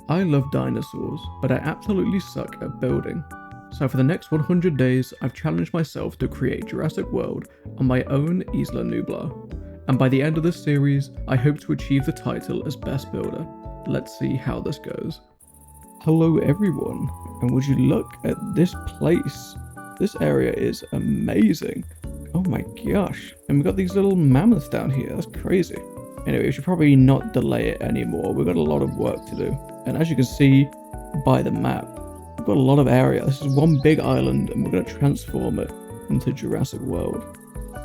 I love dinosaurs, but I absolutely suck at building. So for the next 100 days, I've challenged myself to create Jurassic World on my own Isla Nublar. And by the end of this series, I hope to achieve the title as Best Builder. Let's see how this goes. Hello everyone, and would you look at this place? This area is amazing. Oh my gosh, and we've got these little mammoths down here, that's crazy. Anyway, we should probably not delay it anymore, we've got a lot of work to do. And as you can see by the map, we've got a lot of area. This is one big island and we're going to transform it into Jurassic World,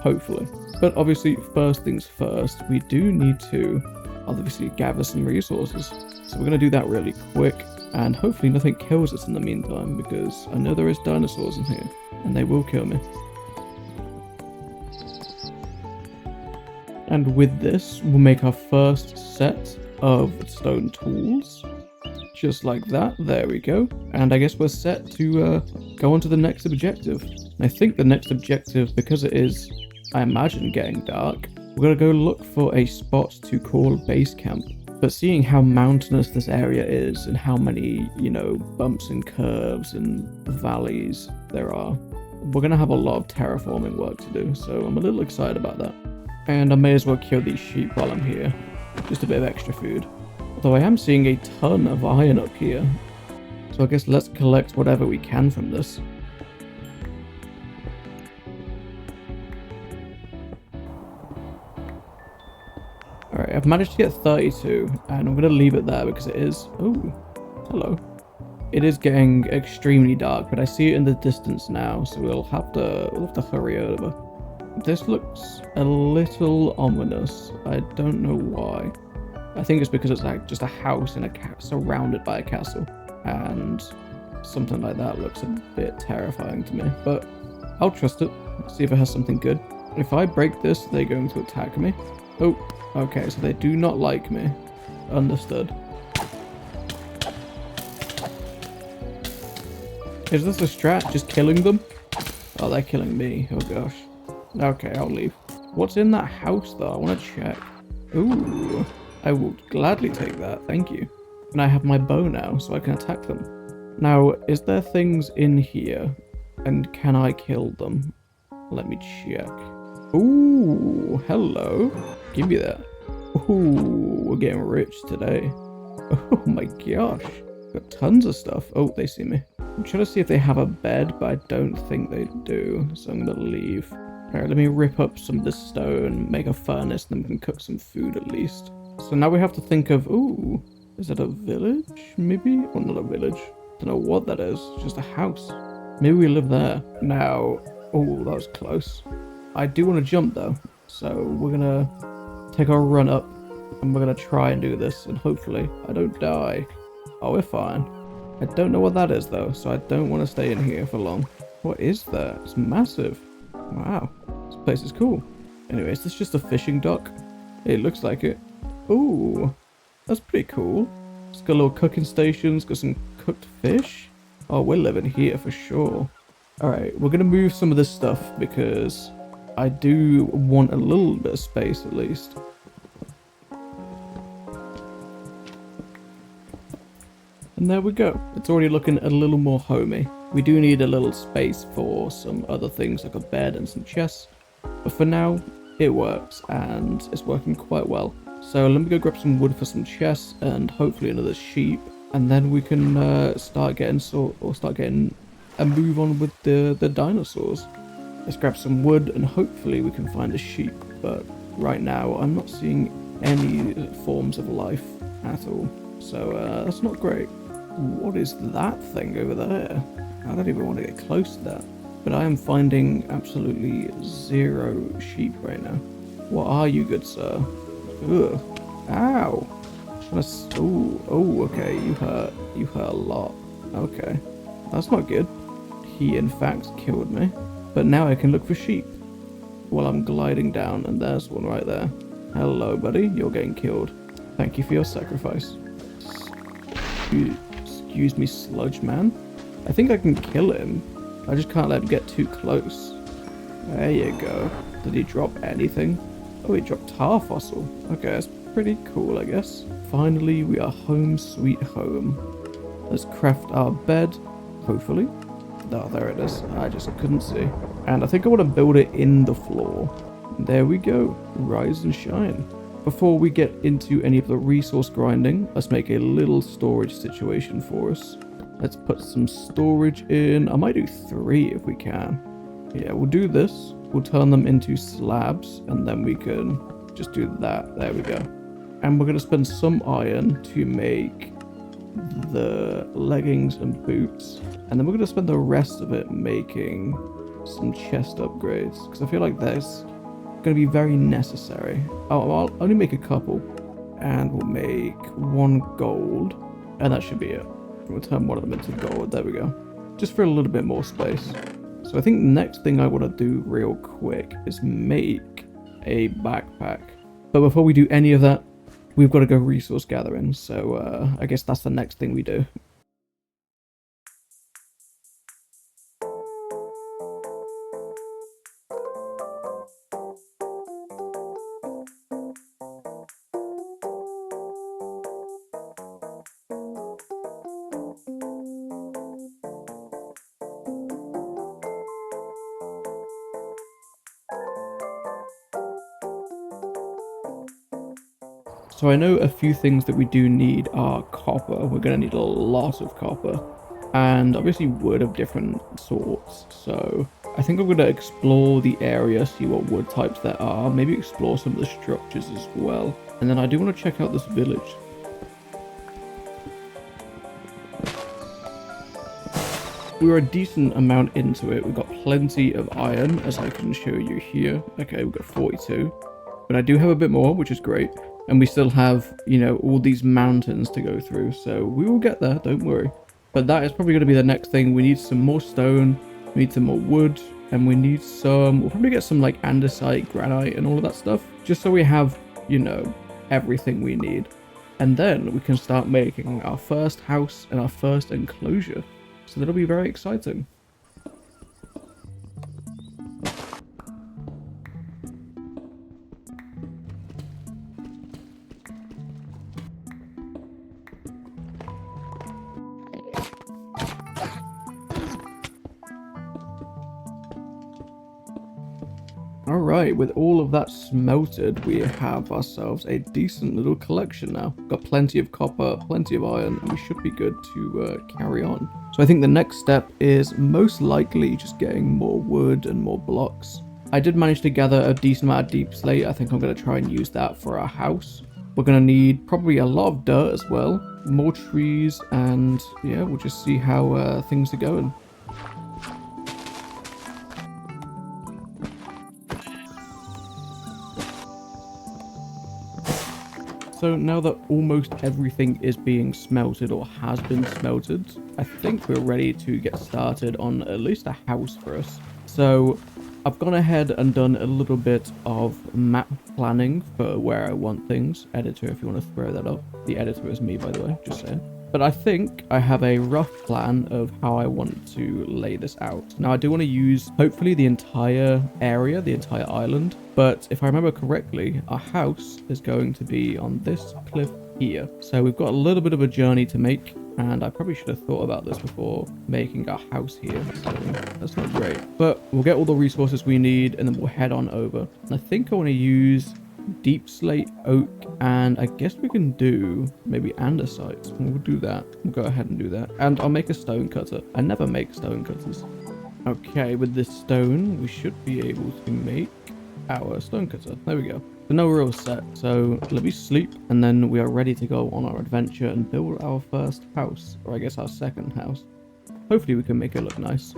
hopefully. But obviously, first things first, we do need to obviously gather some resources. So we're going to do that really quick, and hopefully nothing kills us in the meantime, because I know there is dinosaurs in here and they will kill me. And with this, we'll make our first set of stone tools. Just like that, there we go. And I guess we're set to go on to the next objective. And I think the next objective, because it is, I imagine, getting dark, we're going to go look for a spot to call base camp. But seeing how mountainous this area is and how many, bumps and curves and valleys there are, we're going to have a lot of terraforming work to do. So I'm a little excited about that. And I may as well kill these sheep while I'm here. Just a bit of extra food. Although I am seeing a ton of iron up here. So I guess let's collect whatever we can from this. Alright, I've managed to get 32, and I'm going to leave it there because it is... Oh, hello. It is getting extremely dark, but I see it in the distance now, so we'll have to hurry over. This looks a little ominous. I don't know why. I think it's because it's like just a house in surrounded by a castle, and something like that looks a bit terrifying to me. But I'll trust it. See if it has something good. If I break this, they're going to attack me. Oh, okay. So they do not like me. Understood. Is this a strat? Just killing them? Oh, they're killing me. Oh gosh. Okay, I'll leave. What's in that house though? I want to check. Ooh, I will gladly take that, thank you. And I have my bow now, so I can attack them. Now, is there things in here? And can I kill them? Let me check. Ooh, hello. Give me that. Ooh, we're getting rich today. Oh my gosh. Got tons of stuff. Oh, they see me. I'm trying to see if they have a bed, but I don't think they do, so I'm gonna leave. Alright, let me rip up some of this stone, make a furnace, and then we can cook some food at least. So now we have to think of, ooh, is it a village, maybe? Or not a village. Don't know what that is, just a house. Maybe we live there. Now, oh, that was close. I do want to jump though, so we're gonna take our run up, and we're gonna try and do this, and hopefully I don't die. Oh, we're fine. I don't know what that is though, so I don't want to stay in here for long. What is that? It's massive. Wow, this place is cool. Anyway, is this just a fishing dock? It looks like it. Ooh, that's pretty cool. It's got little cooking stations, got some cooked fish. Oh, we're living here for sure. Alright, we're gonna move some of this stuff because I do want a little bit of space at least. And there we go. It's already looking a little more homey. We do need a little space for some other things like a bed and some chests. But for now, it works and it's working quite well. So let me go grab some wood for some chests and hopefully another sheep. And then we can start getting a move on with the dinosaurs. Let's grab some wood and hopefully we can find a sheep. But right now, I'm not seeing any forms of life at all. So that's not great. What is that thing over there? I don't even want to get close to that. But I am finding absolutely zero sheep right now. What are you, good sir? Ugh. Ow. Oh, okay. You hurt. You hurt a lot. Okay. That's not good. He, in fact, killed me. But now I can look for sheep. While I'm gliding down, and there's one right there. Hello, buddy. You're getting killed. Thank you for your sacrifice. Excuse me, sludge man. I think I can kill him. I just can't let him get too close. There you go. Did he drop anything? Oh, he dropped tar fossil. Okay, that's pretty cool, I guess. Finally, we are home sweet home. Let's craft our bed, hopefully. Oh, there it is. I just couldn't see. And I think I want to build it in the floor. There we go. Rise and shine. Before we get into any of the resource grinding, let's make a little storage situation for us. Let's put some storage in. I might do 3 if we can. Yeah, we'll do this. We'll turn them into slabs, and then we can just do that. There we go. And we're going to spend some iron to make the leggings and boots. And then we're going to spend the rest of it making some chest upgrades, because I feel like that's going to be very necessary. I'll only make a couple. And we'll make 1 gold. And that should be it. We'll turn one of them into gold. There we go. Just for a little bit more space. So I think the next thing I want to do real quick is make a backpack. But before we do any of that, we've got to go resource gathering. So I guess that's the next thing we do. So I know a few things that we do need are copper. We're going to need a lot of copper. And obviously wood of different sorts. So I think I'm going to explore the area, see what wood types there are. Maybe explore some of the structures as well. And then I do want to check out this village. We were a decent amount into it. We've got plenty of iron, as I can show you here. Okay, we've got 42. But I do have a bit more, which is great. And we still have, you know, all these mountains to go through. So we will get there, don't worry. But that is probably going to be the next thing. We need some more stone. We need some more wood. And we need some... We'll probably get some, like, andesite, granite, and all of that stuff. Just so we have, you know, everything we need. And then we can start making our first house and our first enclosure. So that'll be very exciting. Alright, with all of that smelted, we have ourselves a decent little collection now. Got plenty of copper, plenty of iron, and we should be good to carry on. So I think the next step is most likely just getting more wood and more blocks. I did manage to gather a decent amount of deep slate. I think I'm going to try and use that for our house. We're going to need probably a lot of dirt as well, more trees, and yeah, we'll just see how things are going. So now that almost everything is being smelted or has been smelted, I think we're ready to get started on at least a house for us. So I've gone ahead and done a little bit of map planning for where I want things. Editor, if you want to throw that up. The editor is me, by the way, just saying. But I think I have a rough plan of how I want to lay this out. Now, I do want to use, hopefully, the entire area, the entire island. But if I remember correctly, our house is going to be on this cliff here. So we've got a little bit of a journey to make. And I probably should have thought about this before making our house here. So that's not great. But we'll get all the resources we need and then we'll head on over. And I think I want to use deep slate, oak, and I guess we can do maybe andesite. We'll do that. We'll go ahead and do that. And I'll make a stone cutter. I never make stone cutters. Okay, with this stone, we should be able to make our stone cutter. There we go. So no real set. So let me sleep, and then we are ready to go on our adventure and build our first house, or I guess our second house. Hopefully we can make it look nice.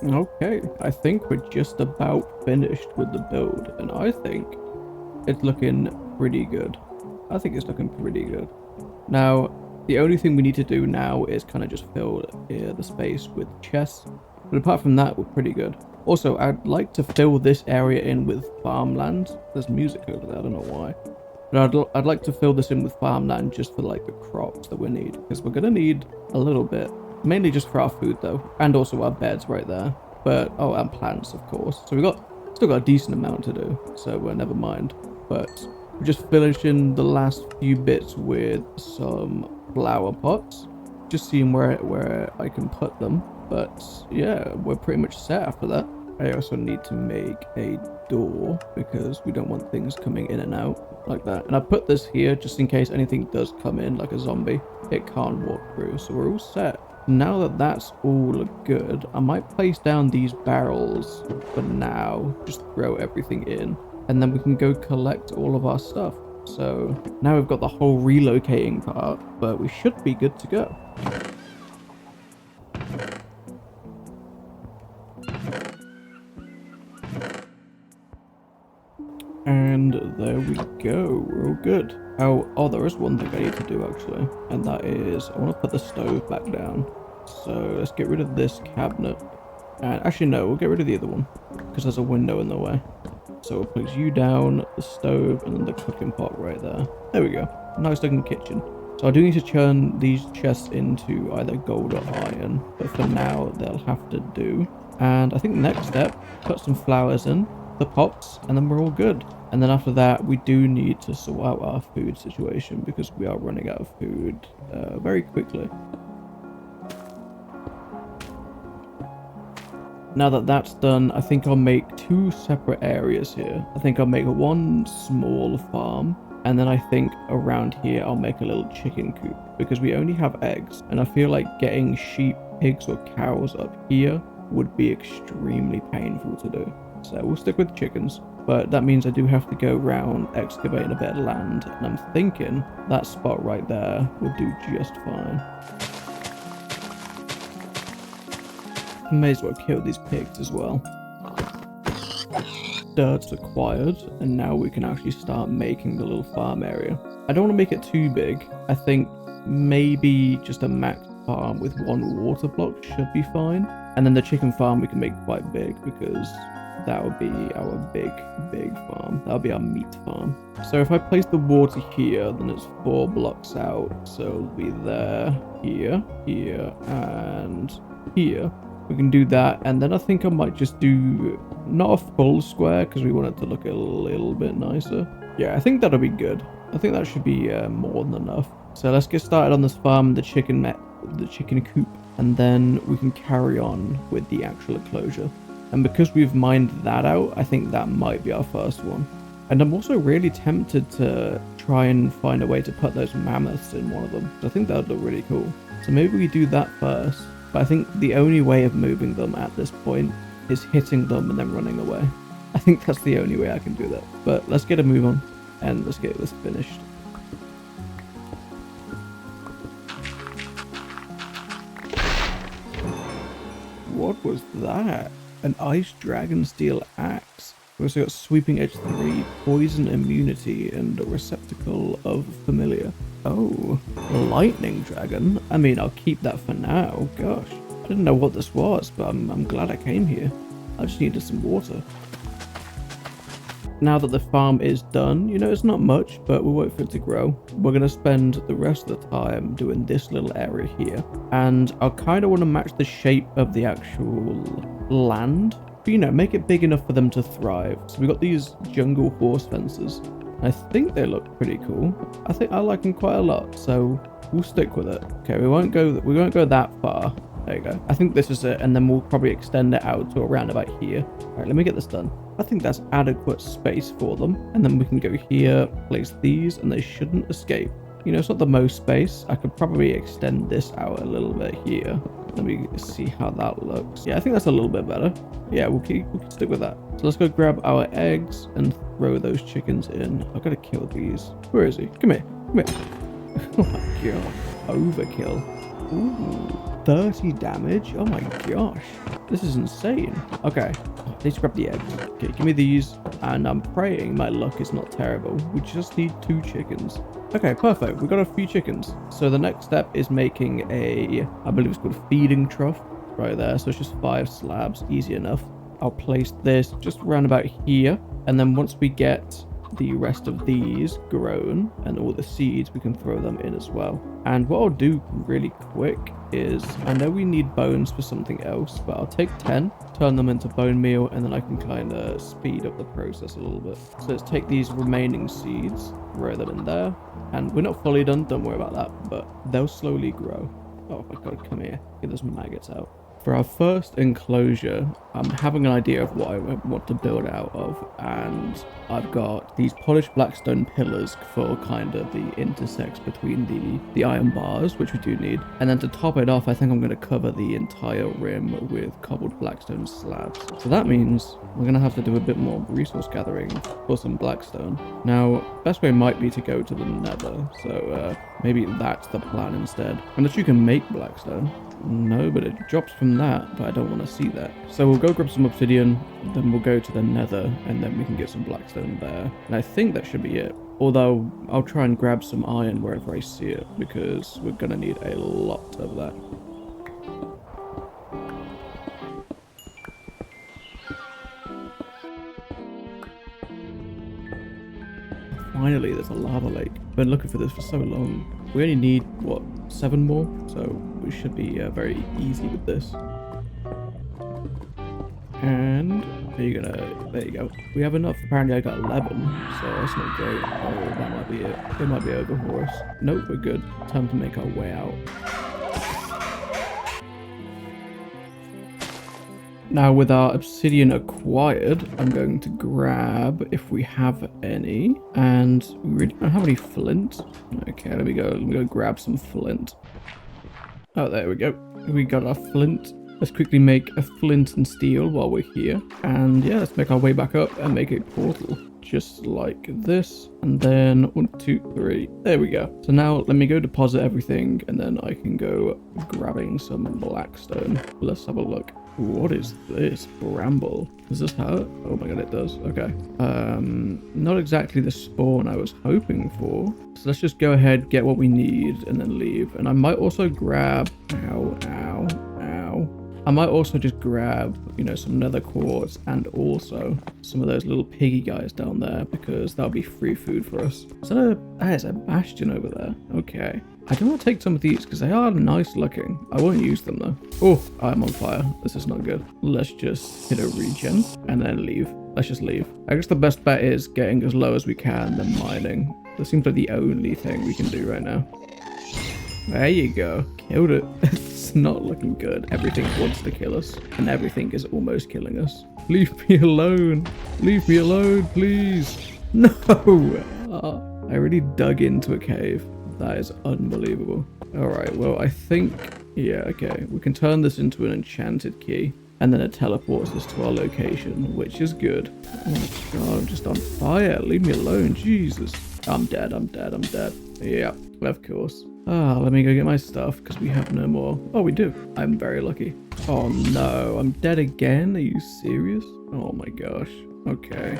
Okay, I think we're just about finished with the build, and I think it's looking pretty good. I think it's looking pretty good. Now, the only thing we need to do now is kind of just fill the space with chests. But apart from that, we're pretty good. Also, I'd like to fill this area in with farmland. There's music over there, I don't know why. But I'd like to fill this in with farmland just for like the crops that we need. Because we're going to need a little bit. Mainly just for our food though. And also our beds right there. But, oh, and plants of course. So still got a decent amount to do. So never mind. But we're just finishing the last few bits with some flower pots. Just seeing where I can put them. But yeah, we're pretty much set after that. I also need to make a door because we don't want things coming in and out like that. And I put this here just in case anything does come in like a zombie. It can't walk through, so we're all set. Now that that's all good, I might place down these barrels for now. Just throw everything in. And then we can go collect all of our stuff. So now we've got the whole relocating part, but we should be good to go. And there we go, we're all good. Oh, there is one thing I need to do actually, and that is I want to put the stove back down. So let's get rid of this cabinet. And actually no, we'll get rid of the other one because there's a window in the way. So we'll place you down, the stove, and then the cooking pot right there. There we go, nice looking kitchen. So I do need to turn these chests into either gold or iron, but for now they'll have to do. And I think the next step, put some flowers in, the pots, and then we're all good. And then after that, we do need to sort out our food situation because we are running out of food very quickly. Now that that's done, I think I'll make 2 separate areas here. I think I'll make one small farm, and then I think around here I'll make a little chicken coop because we only have eggs, and I feel like getting sheep, pigs, or cows up here would be extremely painful to do. So we'll stick with chickens, but that means I do have to go around excavating a bit of land, and I'm thinking that spot right there would do just fine. I may as well kill these pigs as well. Dirt's acquired, and now we can actually start making the little farm area. I don't want to make it too big. I think maybe just a max farm with 1 water block should be fine. And then the chicken farm we can make quite big because that would be our big farm. That'll be our meat farm. So if I place the water here, then it's 4 blocks out. So it'll be there, here, here, and here. We can do that, and then I think I might just do not a full square because we want it to look a little bit nicer. Yeah, I think that'll be good. I think that should be more than enough. So let's get started on this farm, the chicken coop, and then we can carry on with the actual enclosure. And because we've mined that out, I think that might be our first one. And I'm also really tempted to try and find a way to put those mammoths in one of them. I think that would look really cool. So maybe we do that first. But I think the only way of moving them at this point is hitting them and then running away. I think that's the only way I can do that. But let's get a move on and let's get this finished. What was that? An ice dragon steel axe. We also got sweeping edge 3, poison immunity, and a receptacle of familiar. Oh, lightning dragon. I mean, I'll keep that for now. Gosh, I didn't know what this was, but I'm glad I came here. I just needed some water. Now that the farm is done, you know, it's not much, but we'll wait for it to grow. We're going to spend the rest of the time doing this little area here. And I kind of want to match the shape of the actual land. But, you know, make it big enough for them to thrive. So we got these jungle horse fences. I think they look pretty cool. I think I like them quite a lot, so we'll stick with it. Okay, we won't go that far. There you go. I think this is it, and then we'll probably extend it out to around about here. All right, let me get this done. I think that's adequate space for them, and then we can go here, place these, and they shouldn't escape. You know, it's not the most space. I could probably extend this out a little bit here. Let me see how that looks. Yeah, I think that's a little bit better. Yeah, we'll stick with that. So let's go grab our eggs and throw those chickens in. I've got to kill these. Where is he? Come here. Come here. Oh my god. Overkill. Ooh. 30 damage? Oh my gosh. This is insane. Okay. Let's grab the eggs. Okay, give me these. And I'm praying my luck is not terrible. We just need 2 chickens. Okay, perfect. We got a few chickens. So the next step is making a, I believe it's called a feeding trough right there. So it's just 5 slabs. Easy enough. I'll place this just around about here. And then once we get the rest of these grown and all the seeds, we can throw them in as well. And what I'll do really quick is, I know we need bones for something else, but I'll take 10, turn them into bone meal, and then I can kind of speed up the process a little bit. So let's take these remaining seeds, throw them in there, and we're not fully done, don't worry about that, but they'll slowly grow. Oh my god, come here, get those maggots out. For our first enclosure, I'm having an idea of what I want to build out of, and I've got these polished blackstone pillars for kind of the intersex between the iron bars, which we do need. And then to top it off, I think I'm going to cover the entire rim with cobbled blackstone slabs. So that means we're going to have to do a bit more resource gathering for some blackstone. Now, best way might be to go to the nether, so maybe that's the plan instead. Unless you can make blackstone. No, but it drops from that, but I don't want to see that. So we'll go grab some obsidian, then we'll go to the nether, and then we can get some blackstone there. And I think that should be it. Although, I'll try and grab some iron wherever I see it, because we're going to need a lot of that. Finally, there's a lava lake. I've been looking for this for so long. We only need, what, 7 more? So we should be very easy with this. And there you go. We have enough. Apparently I got 11, so that's not great. Oh, that might be it. It might be over for us. Nope, we're good. Time to make our way out. Now, with our obsidian acquired, I'm going to grab, if we have any, and we really don't have any flint. Okay, let me go grab some flint. Oh, there we go. We got our flint. Let's quickly make a flint and steel while we're here. And yeah, let's make our way back up and make a portal. Just like this. And then 1, 2, 3. There we go. So now let me go deposit everything, and then I can go grabbing some blackstone. Let's have a look. What is this? Bramble. Does this hurt? Oh my god, it does. Okay. Not exactly the spawn I was hoping for. So let's just go ahead, get what we need, and then leave. And I might also grab... Ow, ow, ow. I might also just grab, you know, some nether quartz and also some of those little piggy guys down there, because that'll be free food for us. So there's a bastion over there. Okay. I do want to take some of these because they are nice looking. I won't use them though. Oh, I'm on fire. This is not good. Let's just hit a regen and then leave. Let's just leave. I guess the best bet is getting as low as we can, then mining. That seems like the only thing we can do right now. There you go. Killed it. It's not looking good. Everything wants to kill us, and everything is almost killing us. Leave me alone. Leave me alone, please. No! I really dug into a cave. That is unbelievable. Alright, well, I think... Yeah, okay. We can turn this into an enchanted key, and then it teleports us to our location, which is good. Oh my god, I'm just on fire. Leave me alone. Jesus. I'm dead. I'm dead. I'm dead. Yeah, of course. Let me go get my stuff, because we have no more. Oh, we do. I'm very lucky. Oh no, I'm dead again? Are you serious? Oh my gosh. Okay.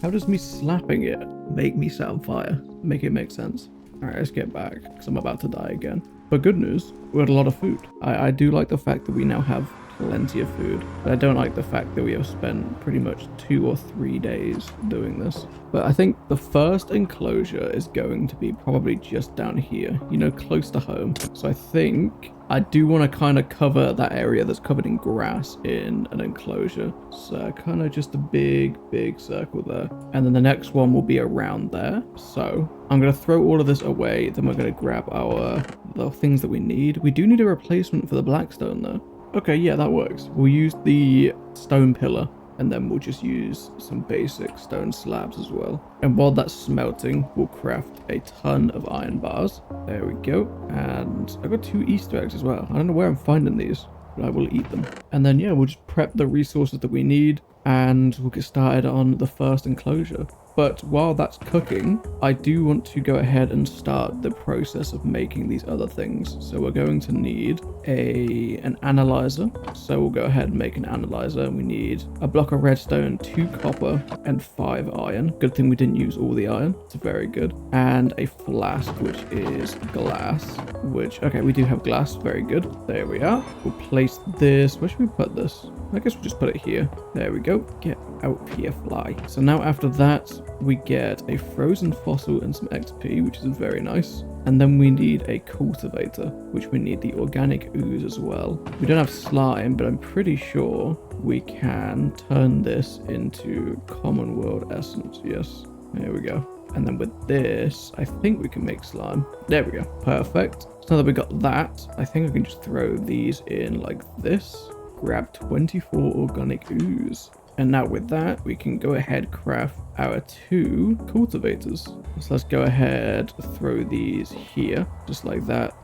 How does me slapping it make me set on fire? Make it make sense. Alright, let's get back, because I'm about to die again. But good news, we had a lot of food. I do like the fact that we now have plenty of food, but I don't like the fact that we have spent pretty much 2 or 3 days doing this. But I think the first enclosure is going to be probably just down here, you know, close to home. So I think I do want to kind of cover that area that's covered in grass in an enclosure. So kind of just a big circle there. And then the next one will be around there. So I'm going to throw all of this away. Then we're going to grab the things that we need. We do need a replacement for the blackstone though. Okay, yeah, that works. We'll use the stone pillar, and then we'll just use some basic stone slabs as well. And while that's smelting, we'll craft a ton of iron bars. There we go. And I got 2 Easter eggs as well. I don't know where I'm finding these, but I will eat them. And then, yeah, we'll just prep the resources that we need, and we'll get started on the first enclosure. But while that's cooking, I do want to go ahead and start the process of making these other things. So we're going to need an analyzer. So we'll go ahead and make an analyzer. We need a block of redstone, 2 copper, and 5 iron. Good thing we didn't use all the iron. It's very good. And a flask, which is glass, which, okay, we do have glass. Very good. There we are. We'll place this. Where should we put this? I guess we'll just put it here. There we go. Get out here, fly. So now after that, we get a frozen fossil and some XP, which is very nice. And then we need a cultivator, which we need the organic ooze as well. We don't have slime, but I'm pretty sure we can turn this into common world essence. Yes, there we go. And then with this, I think we can make slime. There we go. Perfect. So now that we got that, I think I can just throw these in like this. Grab 24 organic ooze. And now with that, we can go ahead craft our 2 cultivators. So let's go ahead, throw these here, just like that.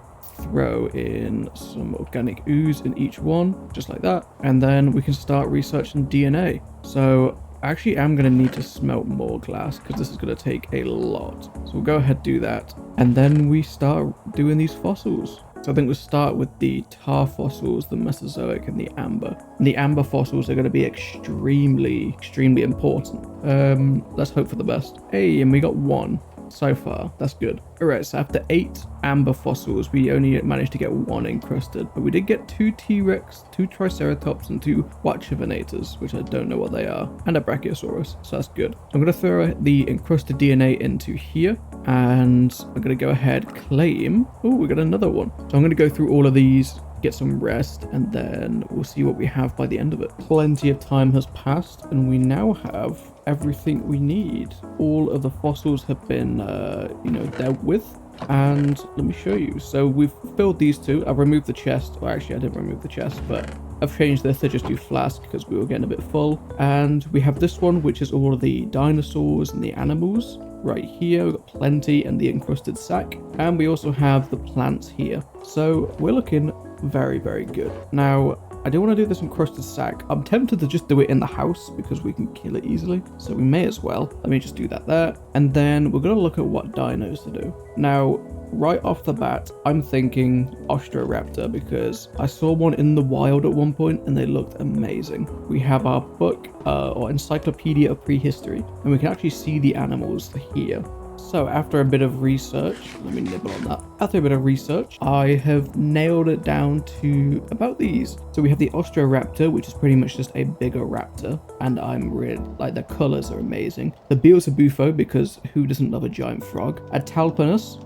Throw in some organic ooze in each one, just like that. And then we can start researching DNA. So I actually am going to need to smelt more glass because this is going to take a lot. So we'll go ahead and do that. And then we start doing these fossils. So I think we'll start with the tar fossils, the Mesozoic, and the amber. And the amber fossils are going to be extremely important. Let's hope for the best. Hey, and we got 1 so far. That's good. Alright, so after 8 amber fossils, we only managed to get 1 encrusted. But we did get 2 T-Rex, 2 Triceratops, and 2 Watchivinators, which I don't know what they are, and a Brachiosaurus, so that's good. So I'm going to throw the encrusted DNA into here, and I'm going to go ahead, claim... Oh, we got another one. So I'm going to go through all of these, get some rest, and then we'll see what we have by the end of it. Plenty of time has passed, and we now have everything we need. All of the fossils have been, dealt with. And let me show you. So we've filled these 2. I've removed the chest. Well, actually, I didn't remove the chest, but I've changed this to just do flask because we were getting a bit full. And we have this one, which is all of the dinosaurs and the animals. Right here, we've got plenty, and the encrusted sack. And we also have the plants here. So we're looking very, very good. Now, I do want to do this encrusted sack. I'm tempted to just do it in the house because we can kill it easily. So we may as well. Let me just do that there. And then we're going to look at what dinos to do. Now, right off the bat, I'm thinking Ostroraptor because I saw one in the wild at one point and they looked amazing. We have our book or Encyclopedia of Prehistory, and we can actually see the animals here. So after a bit of research, let me nibble on that. After a bit of research, I have nailed it down to about these. So we have the Ostroraptor, which is pretty much just a bigger raptor. And I'm really, like, the colors are amazing. The Beelzebufo, because who doesn't love a giant frog? A Talpanus,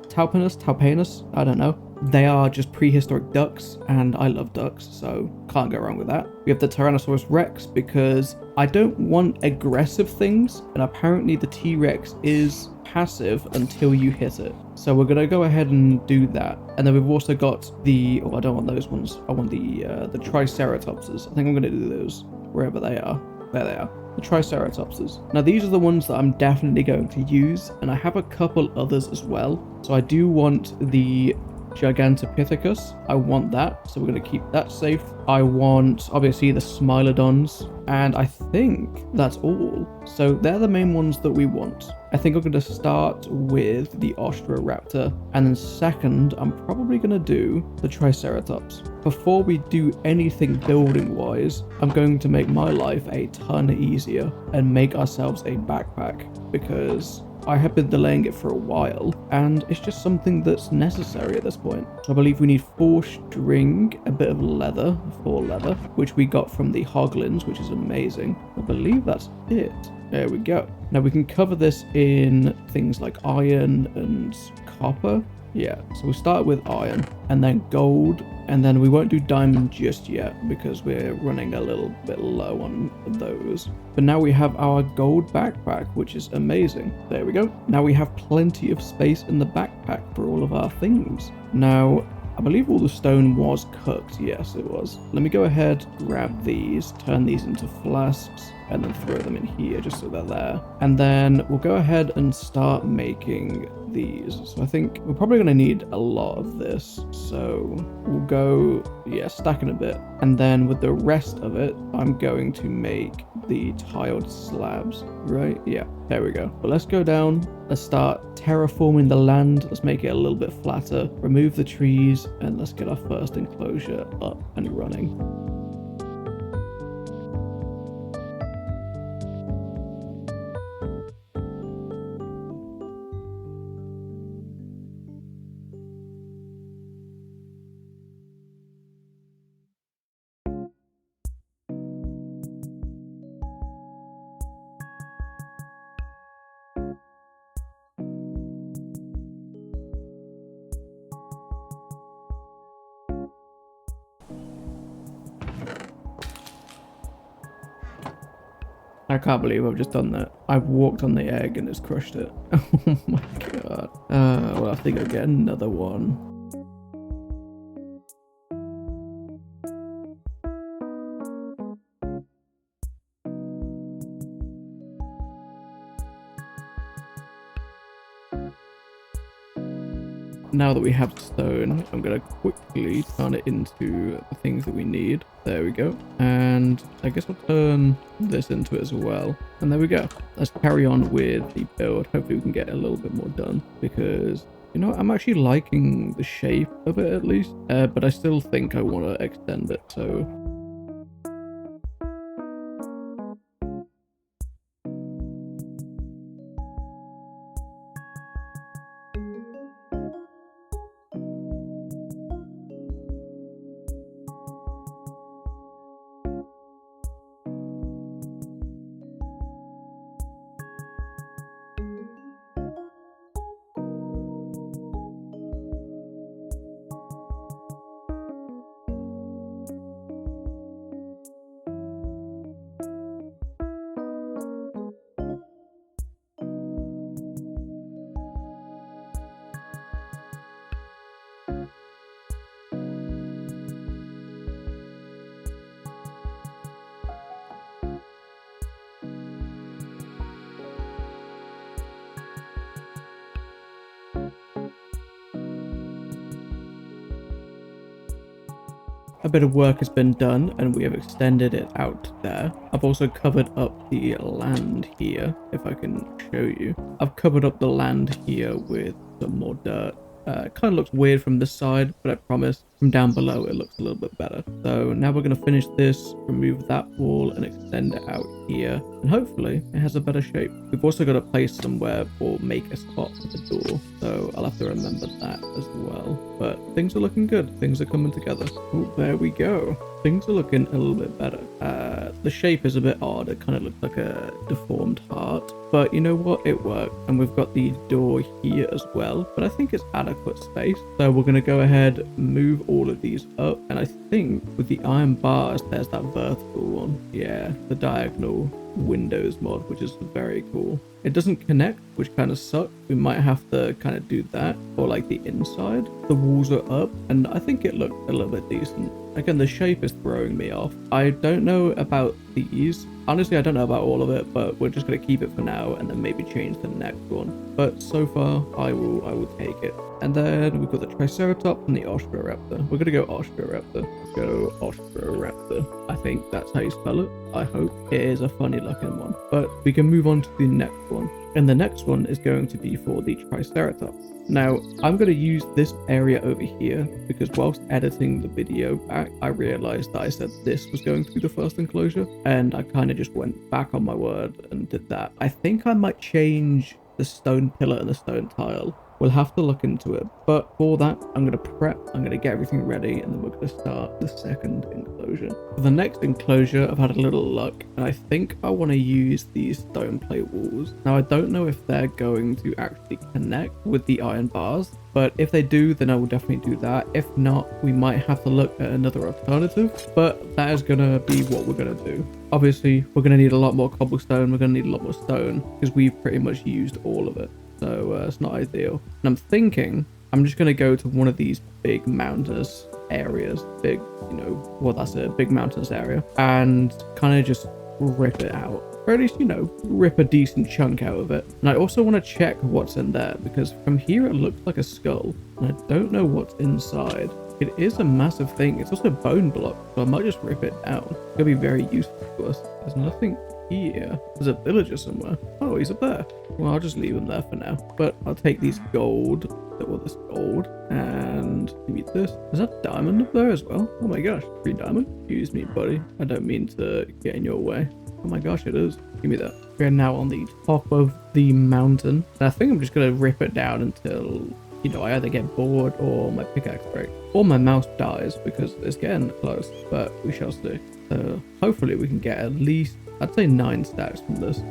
Talpanus, I don't know. They are just prehistoric ducks, and I love ducks, so can't go wrong with that. We have the Tyrannosaurus Rex, because I don't want aggressive things, and apparently the T-Rex is passive until you hit it. So we're gonna go ahead and do that. And then we've also got the, I don't want those ones. I want the Triceratopses. I think I'm gonna do those wherever they are. There they are. The Triceratopses. Now these are the ones that I'm definitely going to use, and I have a couple others as well. So I do want the Gigantopithecus. I want that, so we're going to keep that safe. I want, obviously, the Smilodons, and I think that's all. So they're the main ones that we want. I think I'm going to start with the Ostroraptor, and then second, I'm probably going to do the Triceratops. Before we do anything building-wise, I'm going to make my life a ton easier and make ourselves a backpack, because I have been delaying it for a while, and it's just something that's necessary at this point. So I believe we need 4 string, a bit of leather, 4 leather, which we got from the Hoglins, which is amazing. I believe that's it. There we go. Now we can cover this in things like iron and copper. Yeah, so we'll start with iron, and then gold, and then we won't do diamond just yet because we're running a little bit low on those. But now we have our gold backpack, which is amazing. There we go. Now we have plenty of space in the backpack for all of our things. Now, I believe all the stone was cooked. Yes, it was. Let me go ahead, grab these, turn these into flasks, and then throw them in here just so they're there. And then we'll go ahead and start making these. So I think we're probably going to need a lot of this. So we'll go, stacking a bit. And then with the rest of it, I'm going to make the tiled slabs, right? Yeah, there we go. But let's go down. Let's start terraforming the land. Let's make it a little bit flatter. Remove the trees, and let's get our first enclosure up and running. I can't believe I've just done that. I've walked on the egg and it's crushed it. Oh my god. Well, I think I'll get another one. Now that we have stone, I'm going to quickly turn it into the things that we need. There we go. And I guess I'll turn this into it as well. And there we go. Let's carry on with the build. Hopefully we can get a little bit more done because, you know, I'm actually liking the shape of it at least. But I still think I want to extend it. So a bit of work has been done and we have extended it out there. I've also covered up the land here, if I can show you. I've covered up the land here with some more dirt. It kind of looks weird from this side, but I promise from down below it looks a little bit better. So now we're going to finish this, remove that wall and extend it out here. And hopefully it has a better shape. We've also got to place somewhere or make a spot for the door. So I'll have to remember that as well. But things are looking good. Things are coming together. Oh, there we go. Things are looking a little bit better. The shape is a bit odd. It kind of looks like a deformed heart. But you know what? It worked. And we've got the door here as well. But I think it's adequate space. So we're going to go ahead, move all of these up. And I think with the iron bars, there's that vertical one. Yeah, the diagonal windows mod, which is very cool. It doesn't connect, which kind of sucks. We might have to kind of do that for like the inside. The walls are up and I think it looked a little bit decent. Again, the shape is throwing me off. I don't know about these. Honestly, I don't know about all of it, but we're just going to keep it for now and then maybe change the next one. But so far, I will take it. And then we've got the Triceratops and the Ostroraptor. We're going to go Ostroraptor. Let's go Ostroraptor. I think that's how you spell it. I hope. It is a funny looking one. But we can move on to the next one. And the next one is going to be for the Triceratops. Now, I'm going to use this area over here because whilst editing the video back, I realized that I said this was going to be the first enclosure and I kind of just went back on my word and did that. I think I might change the stone pillar and the stone tile. We'll have to look into it, but for that, I'm going to prep, I'm going to get everything ready, and then we're going to start the second enclosure. For the next enclosure, I've had a little luck, and I think I want to use these stone plate walls. Now, I don't know if they're going to actually connect with the iron bars, but if they do, then I will definitely do that. If not, we might have to look at another alternative, but that is going to be what we're going to do. Obviously, we're going to need a lot more cobblestone, we're going to need a lot more stone, because we've pretty much used all of it. So it's not ideal. And I'm thinking I'm just going to go to one of these big mountainous areas. Big, you know, well, that's a big mountainous area. And kind of just rip it out. Or at least, you know, rip a decent chunk out of it. And I also want to check what's in there. Because from here it looks like a skull. And I don't know what's inside. It is a massive thing. It's also a bone block. So I might just rip it down. It's going to be very useful to us. There's nothing here. There's a villager somewhere. Oh, he's up there. Well, I'll just leave him there for now. But I'll take these gold, all this gold, and give me this. Is that diamond up there as well? Oh my gosh, 3 diamond. Excuse me, buddy. I don't mean to get in your way. Oh my gosh, it is. Give me that. We're now on the top of the mountain. And I think I'm just going to rip it down until, you know, I either get bored or my pickaxe breaks. Or my mouse dies because it's getting close. But we shall see. Hopefully we can get at least, I'd say 9 stacks from this.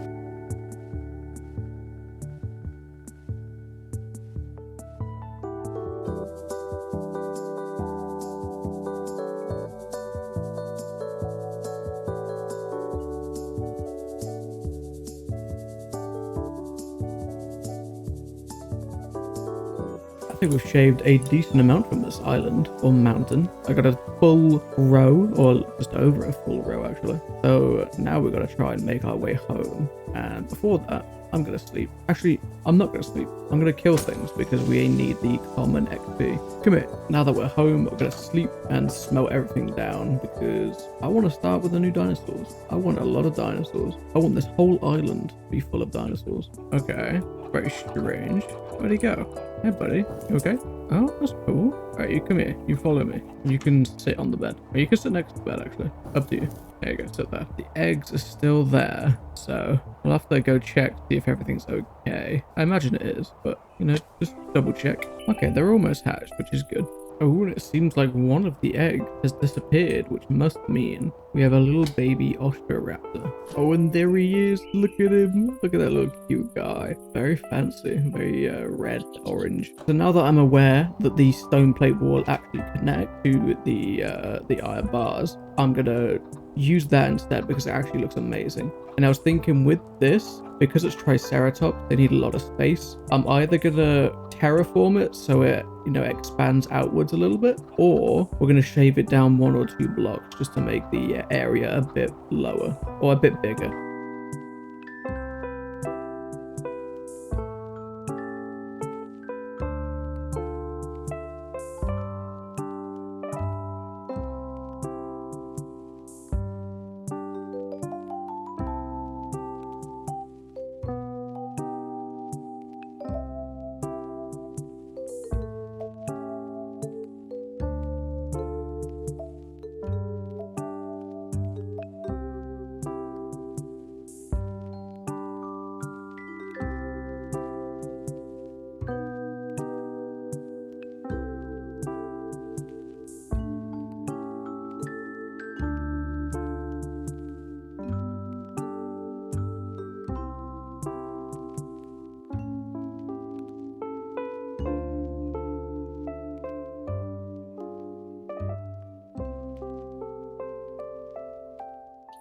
I think we've shaved a decent amount from this island or mountain. I got a full row, or just over a full row actually. So now we're gonna try and make our way home. And before that, I'm gonna sleep. Actually, I'm not gonna sleep. I'm gonna kill things because we need the common XP. Come here. Now that we're home, we're gonna sleep and smelt everything down because I want to start with the new dinosaurs. I want a lot of dinosaurs. I want this whole island to be full of dinosaurs. Okay, very strange. Where'd he go? Hey buddy, you okay? Oh, that's cool. Alright, you come here. You follow me. You can sit on the bed. Or you can sit next to the bed actually. Up to you. There you go, sit there. The eggs are still there, so we'll have to go check, see if everything's okay. I imagine it is, but, you know, just double check. Okay, they're almost hatched, which is good. Oh, and it seems like one of the eggs has disappeared, which must mean we have a little baby Ostroraptor. Oh, and there he is. Look at him. Look at that little cute guy. Very fancy. Very red, orange. So now that I'm aware that the stone plate will actually connect to the iron bars, I'm gonna use that instead because it actually looks amazing. And I was thinking with this, because it's Triceratops, they need a lot of space. I'm either gonna terraform it so it, you know, expands outwards a little bit, or we're gonna shave it down 1 or 2 blocks just to make the area a bit lower or a bit bigger.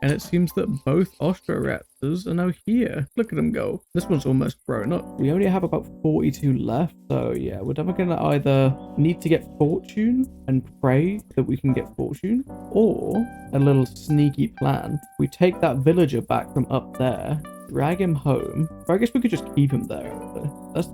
And it seems that both Ostroraptors are now here. Look at them go. This one's almost grown up. We only have about 42 left. So yeah, we're definitely going to either need to get fortune and pray that we can get fortune, or a little sneaky plan. We take that villager back from up there, drag him home. Or I guess we could just keep him there.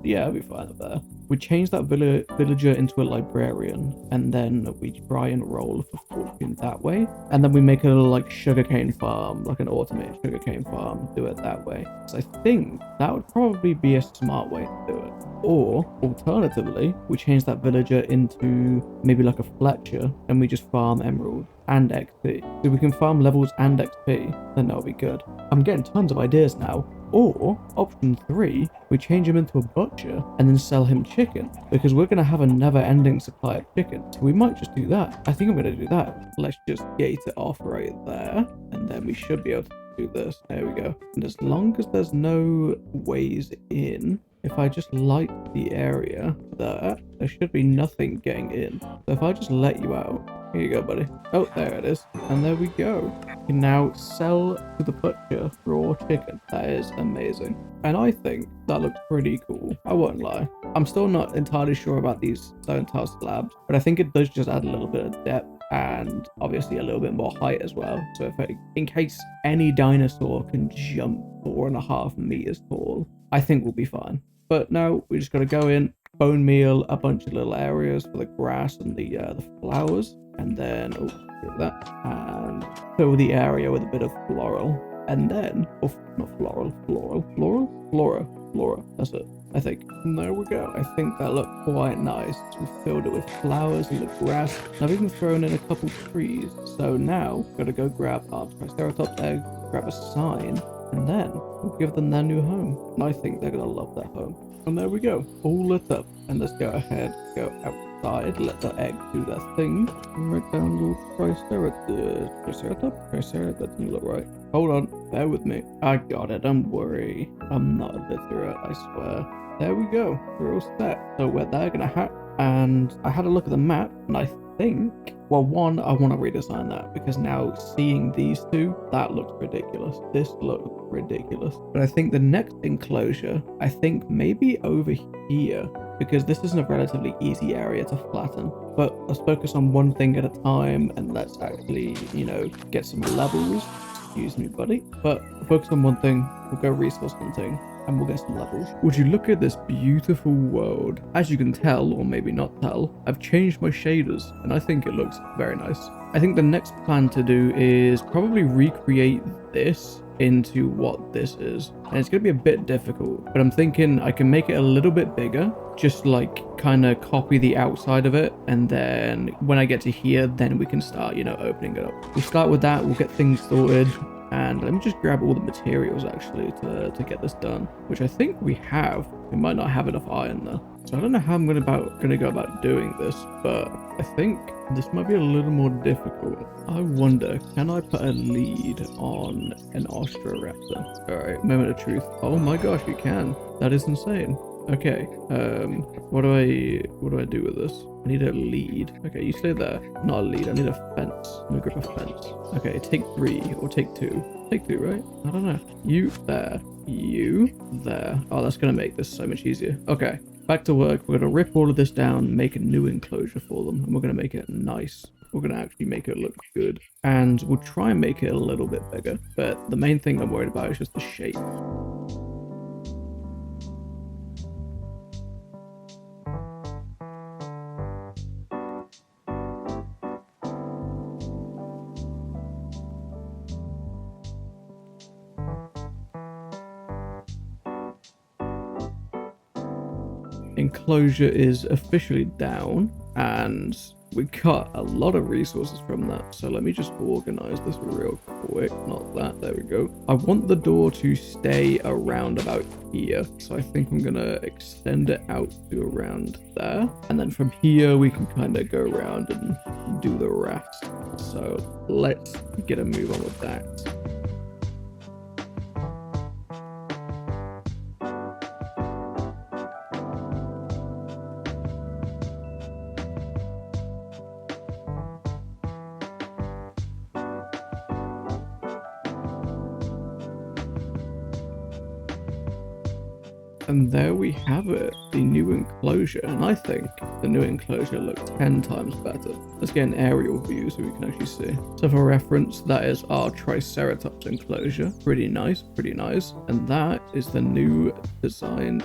Yeah, I'll be fine with that. We change that villager into a librarian, and then we try and roll for fortune that way. And then we make a little like sugarcane farm, like an automated sugarcane farm, do it that way. So I think that would probably be a smart way to do it. Or alternatively, we change that villager into maybe like a Fletcher, and we just farm emerald and XP. So we can farm levels and XP, then that'll be good. I'm getting tons of ideas now. Or option 3, we change him into a butcher and then sell him chicken, because we're going to have a never-ending supply of chicken. So we might just do that. I think I'm going to do that. Let's just gate it off right there, and then we should be able to do this. There we go. And as long as there's no ways in, if I just light the area there should be nothing getting in. So if I just let you out, here you go, buddy. Oh, there it is. And there we go. You can now sell to the butcher raw chicken. That is amazing. And I think that looks pretty cool. I won't lie. I'm still not entirely sure about these stone tile slabs, but I think it does just add a little bit of depth and obviously a little bit more height as well. So in case any dinosaur can jump 4.5 meters tall, I think we'll be fine. But now we just got to go in, bone meal a bunch of little areas for the grass and the flowers, and then do that and fill the area with a bit of floral. and then, oh, not flora, that's it, I think. And there we go. I think that looked quite nice. We filled it with flowers and the grass. I've even thrown in a couple trees. So now, gotta go grab our Triceratops egg, grab a sign, and then we'll give them their new home. And I think they're gonna love their home. And there we go, all lit up. And let's go ahead, go outside, let the egg do their thing. And write down a little Triceratops? Triceratops, that doesn't look right. Hold on, bear with me. I got it, don't worry. I'm not illiterate, I swear. There we go, we're all set. So we're there, gonna hat. And I had a look at the map, and I think, well, one, I want to redesign that because now seeing these two, that looks ridiculous. This looks ridiculous. But I think the next enclosure, I think maybe over here, because this isn't a relatively easy area to flatten. But let's focus on one thing at a time, and let's actually, you know, get some levels. Excuse me, buddy. But focus on one thing, we'll go resource hunting, and we'll get some levels. Would you look at this beautiful world? As you can tell, or maybe not tell, I've changed my shaders, and I think it looks very nice. I think the next plan to do is probably recreate this into what this is. And it's going to be a bit difficult, but I'm thinking I can make it a little bit bigger, just like kind of copy the outside of it, and then when I get to here, then we can start, you know, opening it up. We'll start with that, we'll get things sorted. And let me just grab all the materials actually to get this done, which I think we have. We might not have enough iron though. So I don't know how I'm gonna go about doing this, but I think this might be a little more difficult. I wonder, can I put a lead on an Ostroraptor? Alright, moment of truth. Oh my gosh, you can. That is insane. Okay, what do I do with this? I need a lead. Okay, you stay there. Not a lead, I need a fence. Let me grab a fence. Okay, take 3 or take 2. Take 2, right? I don't know. You there. You there. Oh, that's gonna make this so much easier. Okay, back to work. We're gonna rip all of this down, make a new enclosure for them, and we're gonna make it nice. We're gonna actually make it look good. And we'll try and make it a little bit bigger, but the main thing I'm worried about is just the shape. Enclosure is officially down, and we cut a lot of resources from that. So let me just organize this real quick. Not that, there we go. I want the door to stay around about here, so I think I'm gonna extend it out to around there, and then from here we can kind of go around and do the rest. So let's get a move on with that. And there we have it, the new enclosure, and I think the new enclosure looks 10 times better. Let's get an aerial view so we can actually see. So for reference, that is our Triceratops enclosure. Pretty nice, pretty nice. And that is the newly designed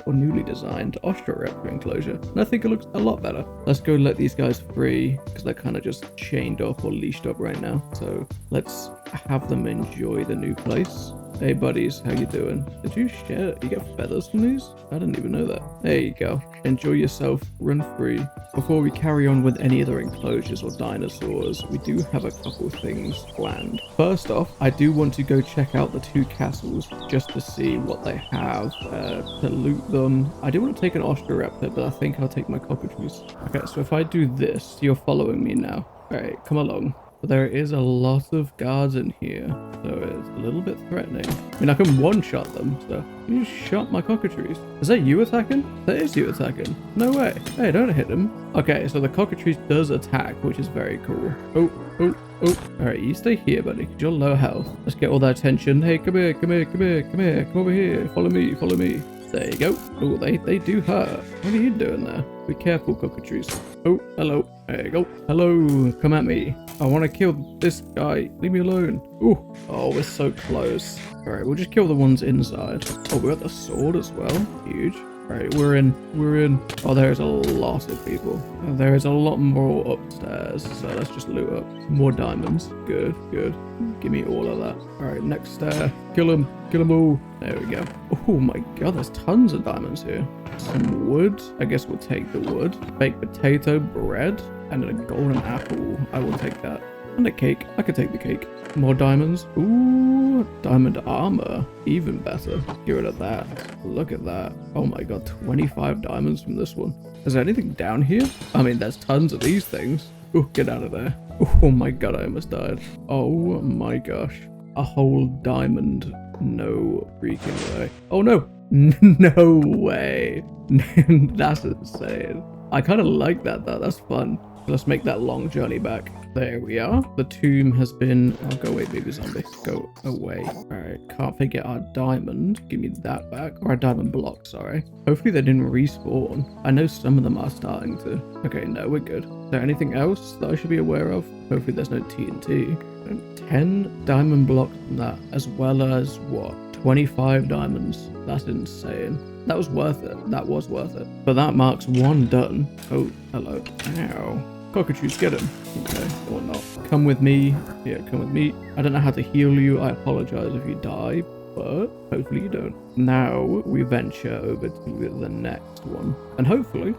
Ostroraptor enclosure. And I think it looks a lot better. Let's go let these guys free, because they're kind of just chained up or leashed up right now. So let's have them enjoy the new place. Hey buddies, how you doing? Did you share? You get feathers from these? I didn't even know that. There you go. Enjoy yourself, run free. Before we carry on with any other enclosures or dinosaurs, we do have a couple things planned. First off, I do want to go check out the 2 castles just to see what they have, to loot them. I do want to take an Ostroraptor, but I think I'll take my cockatoos. Okay, so if I do this, you're following me now. Alright, come along. But there is a lot of guards in here, so it's a little bit threatening. I mean, I can one-shot them, so you just shot my cockatrice. Is that you attacking? That is you attacking. No way. Hey, don't hit him. Okay, so the cockatrice does attack, which is very cool. Oh. Alright, you stay here, buddy, because you're low health. Let's get all that attention. Hey, come here. Come over here. Follow me. There you go. Oh, they do hurt. What are you doing there? Be careful, cockatrice. Oh, hello. There you go. Hello. Come at me. I want to kill this guy. Leave me alone. Ooh. Oh, we're so close. Alright, we'll just kill the ones inside. Oh, we got the sword as well. Huge. Right, we're in. We're in. Oh, there's a lot of people. There is a lot more upstairs. So let's just loot up. More diamonds. Good, good. Give me all of that. All right, next stair. Kill him. Kill them all. There we go. Oh my god, there's tons of diamonds here. Some wood. I guess we'll take the wood. Baked potato, bread, and a golden apple. I will take that. And a cake. I could take the cake. More diamonds. Ooh, diamond armor. Even better. Get rid of that. Look at that. Oh my god, 25 diamonds from this one. Is there anything down here? I mean, there's tons of these things. Oh, get out of there. Oh my god, I almost died. Oh my gosh. A whole diamond. No freaking way. Oh no. No way. That's insane. I kind of like that though. That's fun. Let's make that long journey back. There we are. The tomb has been... Oh, go away, baby zombie. Go away. Alright, can't forget our diamond. Give me that back. Or our diamond block, sorry. Hopefully they didn't respawn. I know some of them are starting to. Okay, no, we're good. Is there anything else that I should be aware of? Hopefully there's no TNT. And 10 diamond blocks from that, as well as, what? 25 diamonds. That's insane. That was worth it. That was worth it. But that marks one done. Oh, hello. Ow. Cockatoos, get him. Okay, or not. Come with me. Yeah, come with me. I don't know how to heal you. I apologize if you die, but hopefully you don't. Now we venture over to the next one. And hopefully,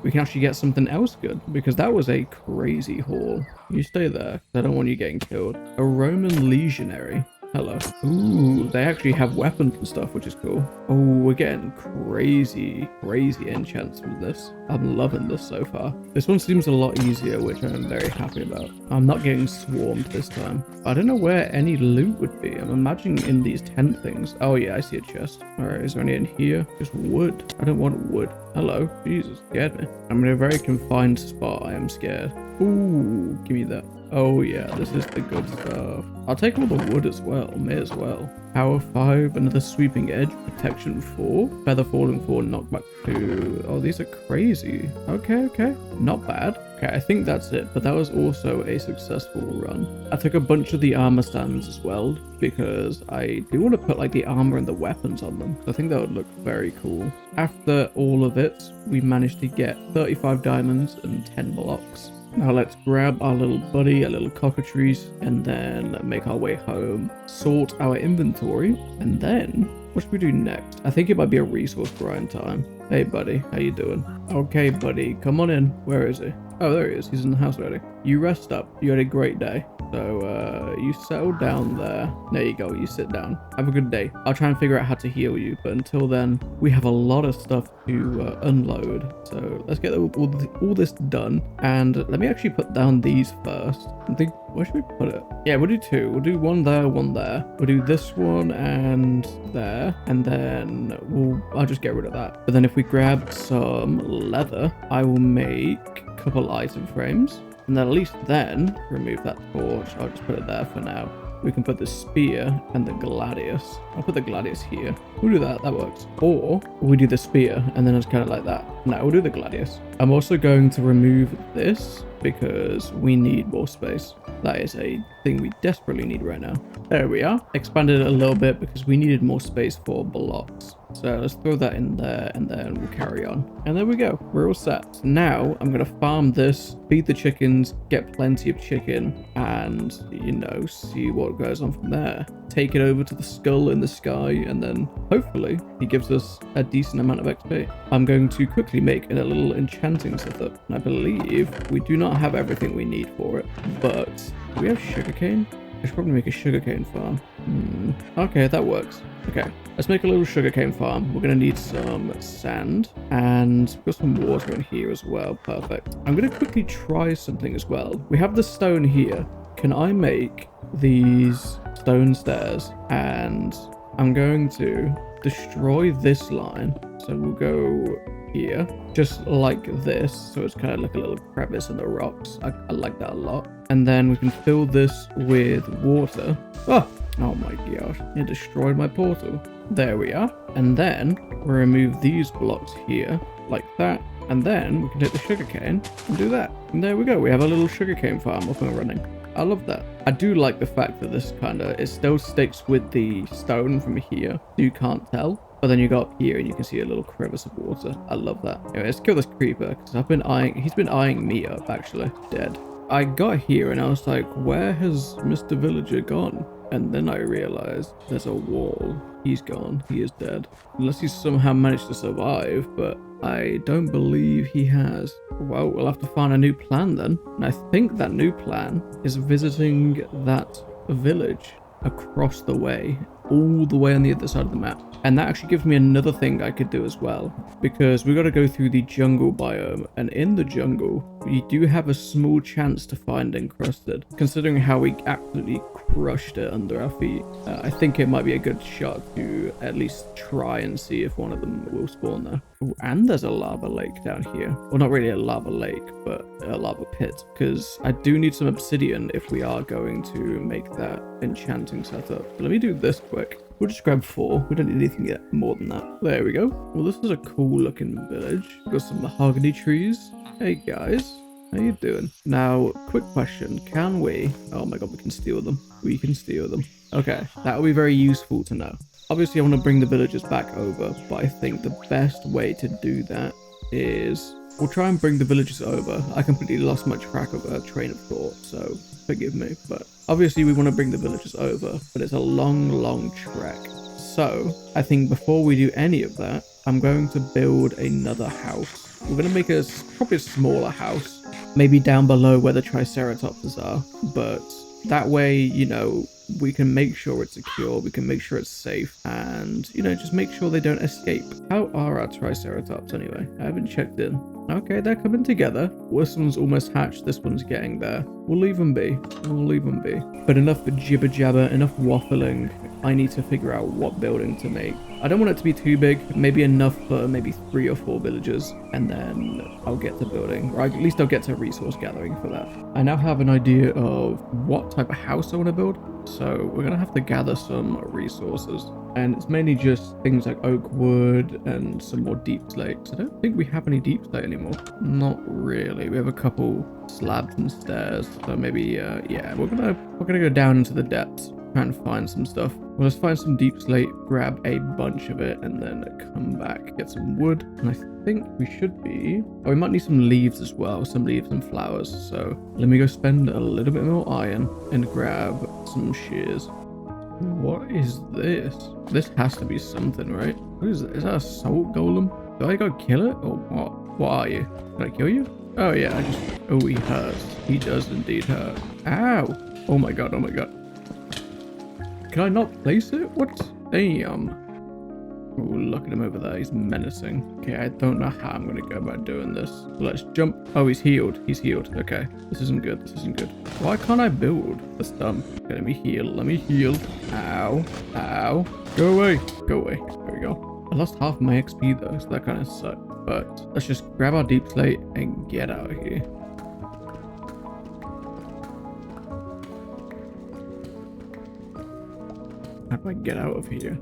we can actually get something else good, because that was a crazy haul. You stay there. I don't want you getting killed. A Roman legionary. Hello. Ooh, they actually have weapons and stuff, which is cool. Oh, we're getting crazy enchants from this. I'm loving this so far. This one seems a lot easier, which I'm very happy about. I'm not getting swarmed this time. I don't know where any loot would be. I'm imagining in these tent things. Oh yeah, I see a chest. All right, is there any in here? Just wood. I don't want wood. Hello. Jesus, scared me. I'm in a very confined spot. I am scared. Ooh, give me that. Oh yeah, this is the good stuff. I'll take all the wood as well, may as well. Power 5, another sweeping edge, protection 4, feather falling 4, knockback 2. Oh, these are crazy. Okay, not bad. Okay, I think that's it, but that was also a successful run. I took a bunch of the armor stands as well, because I do want to put like the armor and the weapons on them. I think that would look very cool. After all of it, we managed to get 35 diamonds and 10 blocks. Now let's grab our little buddy, our little cockatrice, and then make our way home, sort our inventory, and then what should we do next? I think it might be a resource grind time. Hey buddy, how you doing? Okay buddy, come on in. Where is he? Oh, there he is. He's in the house already. You rest up. You had a great day. So, you settle down there. There you go. You sit down. Have a good day. I'll try and figure out how to heal you. But until then, we have a lot of stuff to unload. So, let's get all this done. And let me actually put down these first. I think, where should we put it? Yeah, we'll do two. We'll do one there, one there. We'll do this one and there. And then I'll just get rid of that. But then if we grab some leather, I will make a couple item frames. And then at least then remove that torch. I'll just put it there for now. We can put the spear and the gladius. I'll put the gladius here. We'll do that. That works. Or we do the spear and then it's kind of like that. No, we'll do the gladius. I'm also going to remove this because we need more space. That is a thing we desperately need right now. There we are. Expanded it a little bit because we needed more space for blocks. So let's throw that in there and then we'll carry on. And there we go. We're all set. Now I'm going to farm this, feed the chickens, get plenty of chicken, and, you know, see what goes on from there. Take it over to the skull in the sky, and then hopefully he gives us a decent amount of XP. I'm going to quickly make a little enchanting setup. And I believe we do not have everything we need for it, but do we have sugarcane? I should probably make a sugarcane farm. Okay, that works. Okay, let's make a little sugarcane farm. We're going to need some sand, and we've got some water in here as well. Perfect. I'm going to quickly try something as well. We have the stone here. Can I make these stone stairs? And I'm going to destroy this line. So we'll go here, just like this. So it's kind of like a little crevice in the rocks. I like that a lot. And then we can fill this with water. Oh my gosh, it destroyed my portal. There we are. And then we'll remove these blocks here, like that. And then we can take the sugarcane and do that. And there we go. We have a little sugarcane farm up and running. I love that. I do like the fact that this it still sticks with the stone from here. You can't tell. But then you go up here and you can see a little crevice of water. I love that. Anyway, let's kill this creeper because he's been eyeing me up actually. Dead. I got here and I was like, where has Mr. Villager gone? And then I realized there's a wall. He's gone. He is dead. Unless he's somehow managed to survive, but I don't believe he has. Well, we'll have to find a new plan then. And I think that new plan is visiting that village across the way, all the way on the other side of the map. And that actually gives me another thing I could do as well, because we got to go through the jungle biome, and in the jungle we do have a small chance to find encrusted. Considering how we absolutely crushed it under our feet, I think it might be a good shot to at least try and see if one of them will spawn there. Ooh, and there's a lava lake down here. Well, not really a lava lake, but a lava pit, because I do need some obsidian if we are going to make that enchanting setup. So let me do this quick. We'll just grab 4. We don't need anything yet more than that. There we go. Well, this is a cool looking village. We've got some mahogany trees. Hey guys, how you doing? Now, quick question. Can we... Oh my god, we can steal them. We can steal them. Okay, that will be very useful to know. Obviously, I want to bring the villagers back over, but I think the best way to do that is... We'll try and bring the villagers over. I completely lost my track of a train of thought, so forgive me. But obviously we want to bring the villagers over, but it's a long trek. So I think before we do any of that, I'm going to build another house. We're going to make a probably a smaller house, maybe down below where the Triceratopses are. But that way, you know, we can make sure it's secure, we can make sure it's safe, and, you know, just make sure they don't escape. How are our Triceratops anyway? I haven't checked in. Okay, they're coming together. This one's almost hatched, this one's getting there. We'll leave them be. We'll leave them be. But enough jibber jabber, enough waffling. I need to figure out what building to make. I don't want it to be too big, maybe enough for maybe 3 or 4 villagers, and then I'll get to building, or at least I'll get to resource gathering for that. I now have an idea of what type of house I want to build, so we're gonna have to gather some resources, and it's mainly just things like oak wood and some more deep slates. I don't think we have any deep slate anymore. Not really. We have a couple slabs and stairs, so maybe yeah, we're gonna go down into the depths, try and find some stuff. Well, let's find some deep slate, grab a bunch of it, and then come back, get some wood. And I think we should be... Oh, we might need some leaves as well, some leaves and flowers. So let me go spend a little bit more iron and grab some shears. What is this? This has to be something, right? What is that? Is that a salt golem? Do I go kill it, or what? What are you? Did I kill you? Oh yeah, oh, he hurts. He does indeed hurt. Ow! Oh my god, oh my god. Can I not place it? What? Damn. Oh, look at him over there. He's menacing. Okay, I don't know how I'm going to go about doing this. Let's jump. Oh, he's healed. He's healed. Okay. This isn't good. This isn't good. Why can't I build? That's dumb. Okay, let me heal. Let me heal. Ow. Ow. Go away. Go away. There we go. I lost half my XP though, so that kind of sucked. But let's just grab our deep slate and get out of here. How do I get out of here?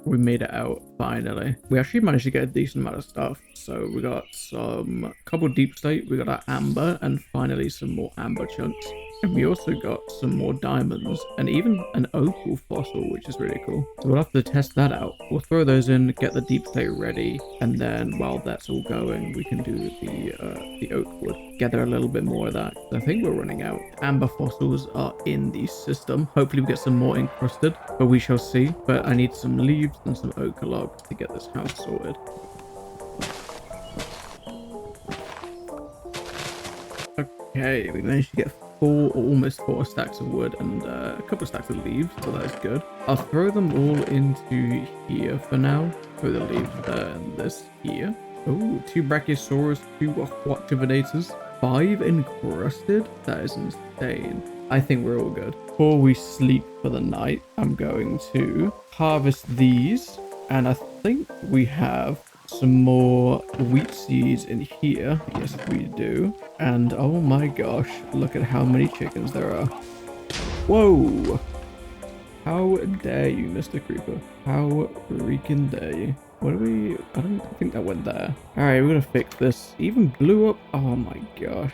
We made it out finally. We actually managed to get a decent amount of stuff. So we got some couple deep slate, we got our amber, and finally some more amber chunks. And we also got some more diamonds and even an opal fossil, which is really cool. So we'll have to test that out. We'll throw those in, get the deep slate ready, and then while that's all going, we can do the oak wood. Gather a little bit more of that. I think we're running out. Amber fossils are in the system. Hopefully we get some more encrusted, but we shall see. But I need some leaves and some oak logs to get this house sorted. Okay, we managed to get almost 4 stacks of wood and a couple of stacks of leaves, so that is good. I'll throw them all into here for now. Throw the leaves there and this here. Oh, 2 brachiosaurus, 2 quadrividators, 5 encrusted. That is insane. I think we're all good. Before we sleep for the night, I'm going to harvest these, and I think we have some more wheat seeds in here. Yes, we do. And oh my gosh, look at how many chickens there are. Whoa! How dare you, Mr. Creeper? How freaking dare you? What do we... I don't think that went there. Alright, we're gonna fix this. Even blew up. Oh my gosh.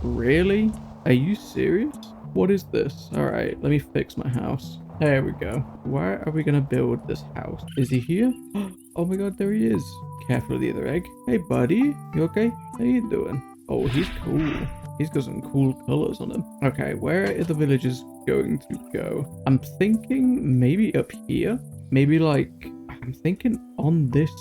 Really? Are you serious? What is this? All right, let me fix my house. There we go. Where are we gonna build this house? Is he here? Oh my god, there he is. Careful of the other egg. Hey buddy, you okay? How you doing? Oh, he's cool. He's got some cool colors on him. Okay, where are the villagers going to go? I'm thinking maybe up here. Maybe like, I'm thinking on this,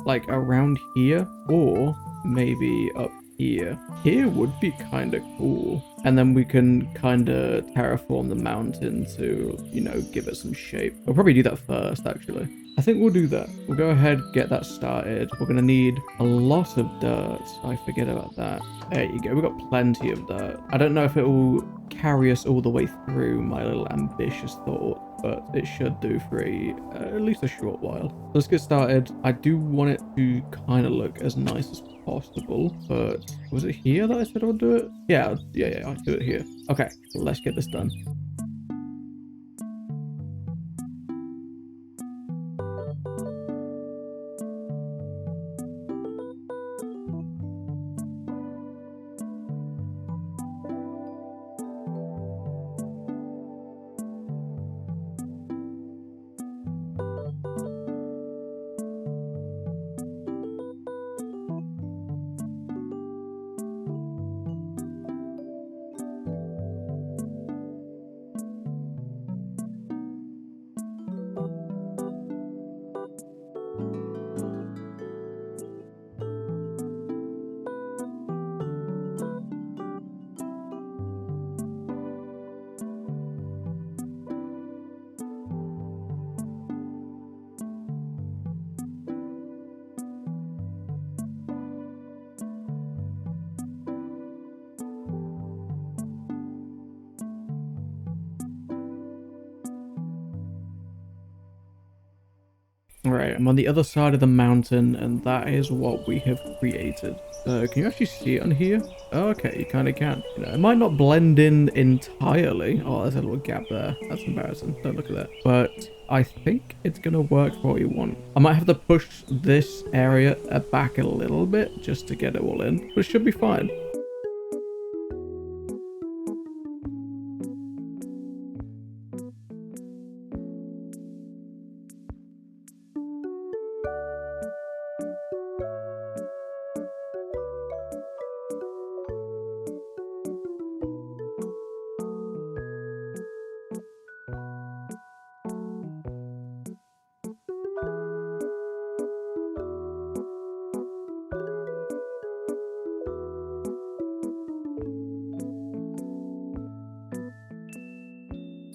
like around here, or maybe up here. Here would be kind of cool. And then we can kind of terraform the mountain to, you know, give it some shape. We'll probably do that first, actually. I think we'll do that. We'll go ahead, get that started. We're going to need a lot of dirt. I forget about that. There you go. We've got plenty of dirt. I don't know if it will carry us all the way through, my little ambitious thought, but it should do for at least a short while. So let's get started. I do want it to kind of look as nice as possible, but was it here that I said I would do it? Yeah, I'll do it here. Okay, let's get this done. Right, I'm on the other side of the mountain, and that is what we have created. Can you actually see it on here? Oh, okay, you kind of can. You know, it might not blend in entirely. Oh, there's a little gap there. That's embarrassing. Don't look at that. But I think it's going to work for what you want. I might have to push this area back a little bit just to get it all in, but it should be fine.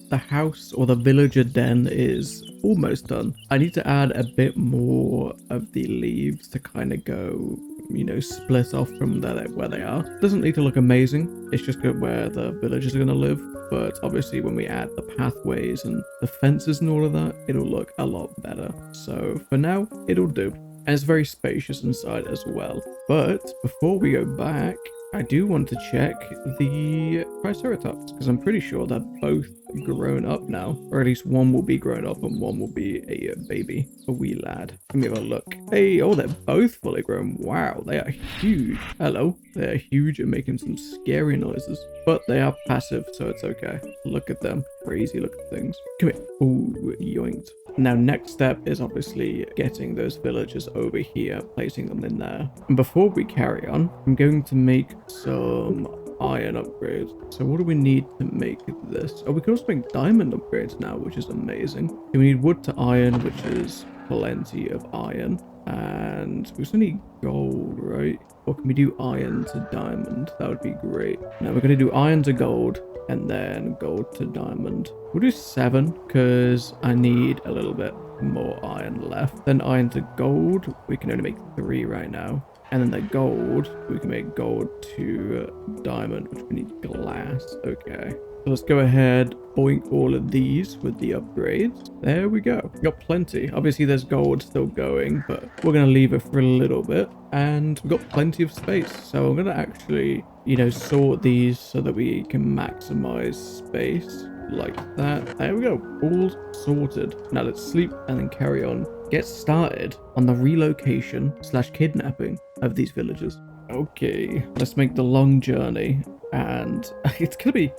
The house or the villager den is almost done. I need to add a bit more of the leaves to kind of go, you know, split off from where they are. Doesn't need to look amazing. It's just good where the villagers are going to live. But obviously when we add the pathways and the fences and all of that, it'll look a lot better. So for now, it'll do. And it's very spacious inside as well. But before we go back, I do want to check the Triceratops, because I'm pretty sure they're both grown up now, or at least one will be grown up and one will be a baby, a wee lad. Let me have a look. Hey, oh, they're both fully grown. Wow, they are huge. Hello, they are huge and making some scary noises, but they are passive, so it's okay. Look at them, crazy looking things. Come here. Ooh, yoinked. Now, next step is obviously getting those villagers over here, placing them in there. And before we carry on, I'm going to make some iron upgrades. So what do we need to make this? Oh, we can also make diamond upgrades now, which is amazing. Okay, we need wood to iron, which is plenty of iron. And we also need gold, right? Or can we do iron to diamond? That would be great. Now we're going to do iron to gold and then gold to diamond. We'll do 7 because I need a little bit more iron left. Then iron to gold, we can only make 3 right now. And then the gold, we can make gold to diamond, which we need glass. Okay. So let's go ahead, boink all of these with the upgrades. There we go. We got plenty. Obviously, there's gold still going, but we're going to leave it for a little bit. And we've got plenty of space. So I'm going to actually, you know, sort these so that we can maximize space like that. There we go. All sorted. Now let's sleep and then carry on. Get started on the relocation / kidnapping of these villagers. Okay, let's make the long journey and it's gonna be,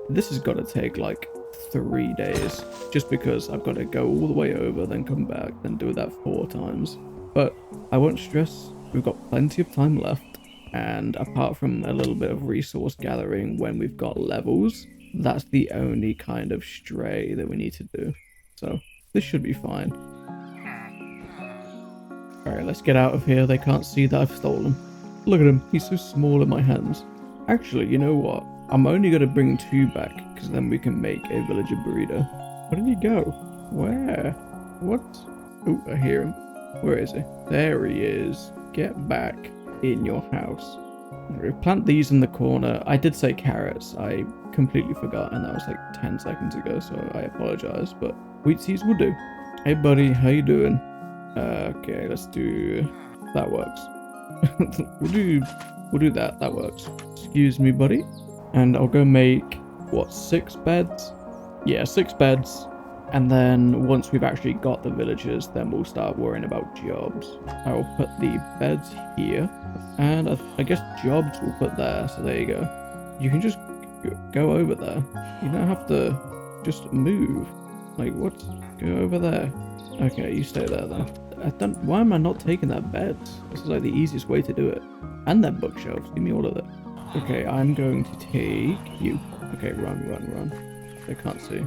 this is gonna take like 3 days, just because I've got to go all the way over, then come back, then do that 4 times. But I won't stress, we've got plenty of time left, and apart from a little bit of resource gathering when we've got levels, that's the only kind of stray that we need to do. So this should be fine. Alright, let's get out of here. They can't see that I've stolen him. Look at him, he's so small in my hands. Actually, you know what? I'm only going to bring 2 back, because then we can make a villager breeder. Where did he go? Where? What? Oh, I hear him. Where is he? There he is. Get back in your house. Plant these in the corner. I did say carrots. I completely forgot, and that was like 10 seconds ago, so I apologize, but wheat seeds will do. Hey buddy, how you doing? Okay, let's do... that works. we'll do that. That works. Excuse me, buddy. And I'll go make, what, 6 beds? Yeah, 6 beds. And then once we've actually got the villagers, then we'll start worrying about jobs. I will put the beds here. And I guess jobs we'll put there. So there you go. You can just go over there. You don't have to just move. Like, what? Go over there. Okay, you stay there then. Why am I not taking that bed? This is like the easiest way to do it. And then bookshelves. Give me all of it. Okay, I'm going to take you. Okay, run. They can't see.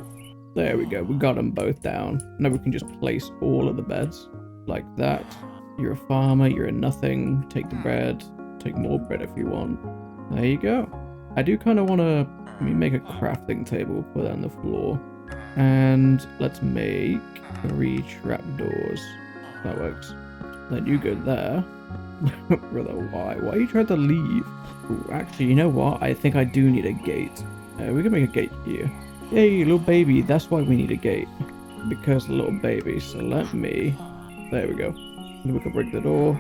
There we go. We got them both down. Now we can just place all of the beds like that. You're a farmer. You're a nothing. Take the bread. Take more bread if you want. There you go. I do kind of want to make a crafting table. Put that on the floor. And let's make 3 trapdoors. That works. Then you go there. Brother, why? Why are you trying to leave? Ooh, actually, you know what? I think I do need a gate. We can make a gate here. Hey, little baby. That's why we need a gate. Because little baby. So let me... there we go. Then we can break the door.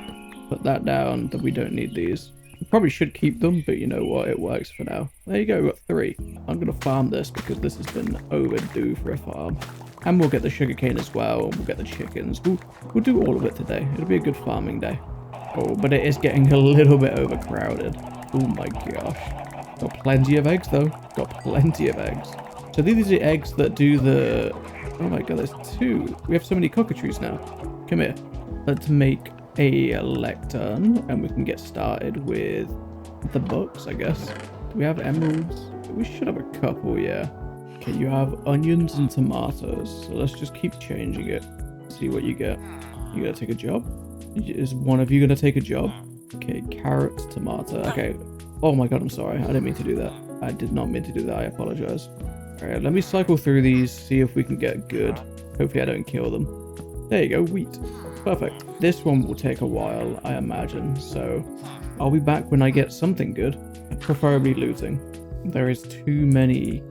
Put that down. That we don't need these. We probably should keep them, but you know what? It works for now. There you go. We've got 3. I'm going to farm this because this has been overdue for a farm. And we'll get the sugarcane as well. And we'll get the chickens. We'll do all of it today. It'll be a good farming day. Oh, but it is getting a little bit overcrowded. Oh my gosh. Got plenty of eggs though. Got plenty of eggs. So these are the eggs that do the... oh my god, there's 2. We have so many cockatoos now. Come here. Let's make a lectern and we can get started with the books, I guess. Do we have emeralds? We should have a couple, yeah. Okay, you have onions and tomatoes. So let's just keep changing it. See what you get. You gonna take a job? Is one of you gonna take a job? Okay, carrots, tomato. Okay. Oh my god, I'm sorry. I didn't mean to do that. I did not mean to do that. I apologize. Alright, let me cycle through these, see if we can get good. Hopefully I don't kill them. There you go, wheat. Perfect. This one will take a while, I imagine. So I'll be back when I get something good. Preferably looting. There is too many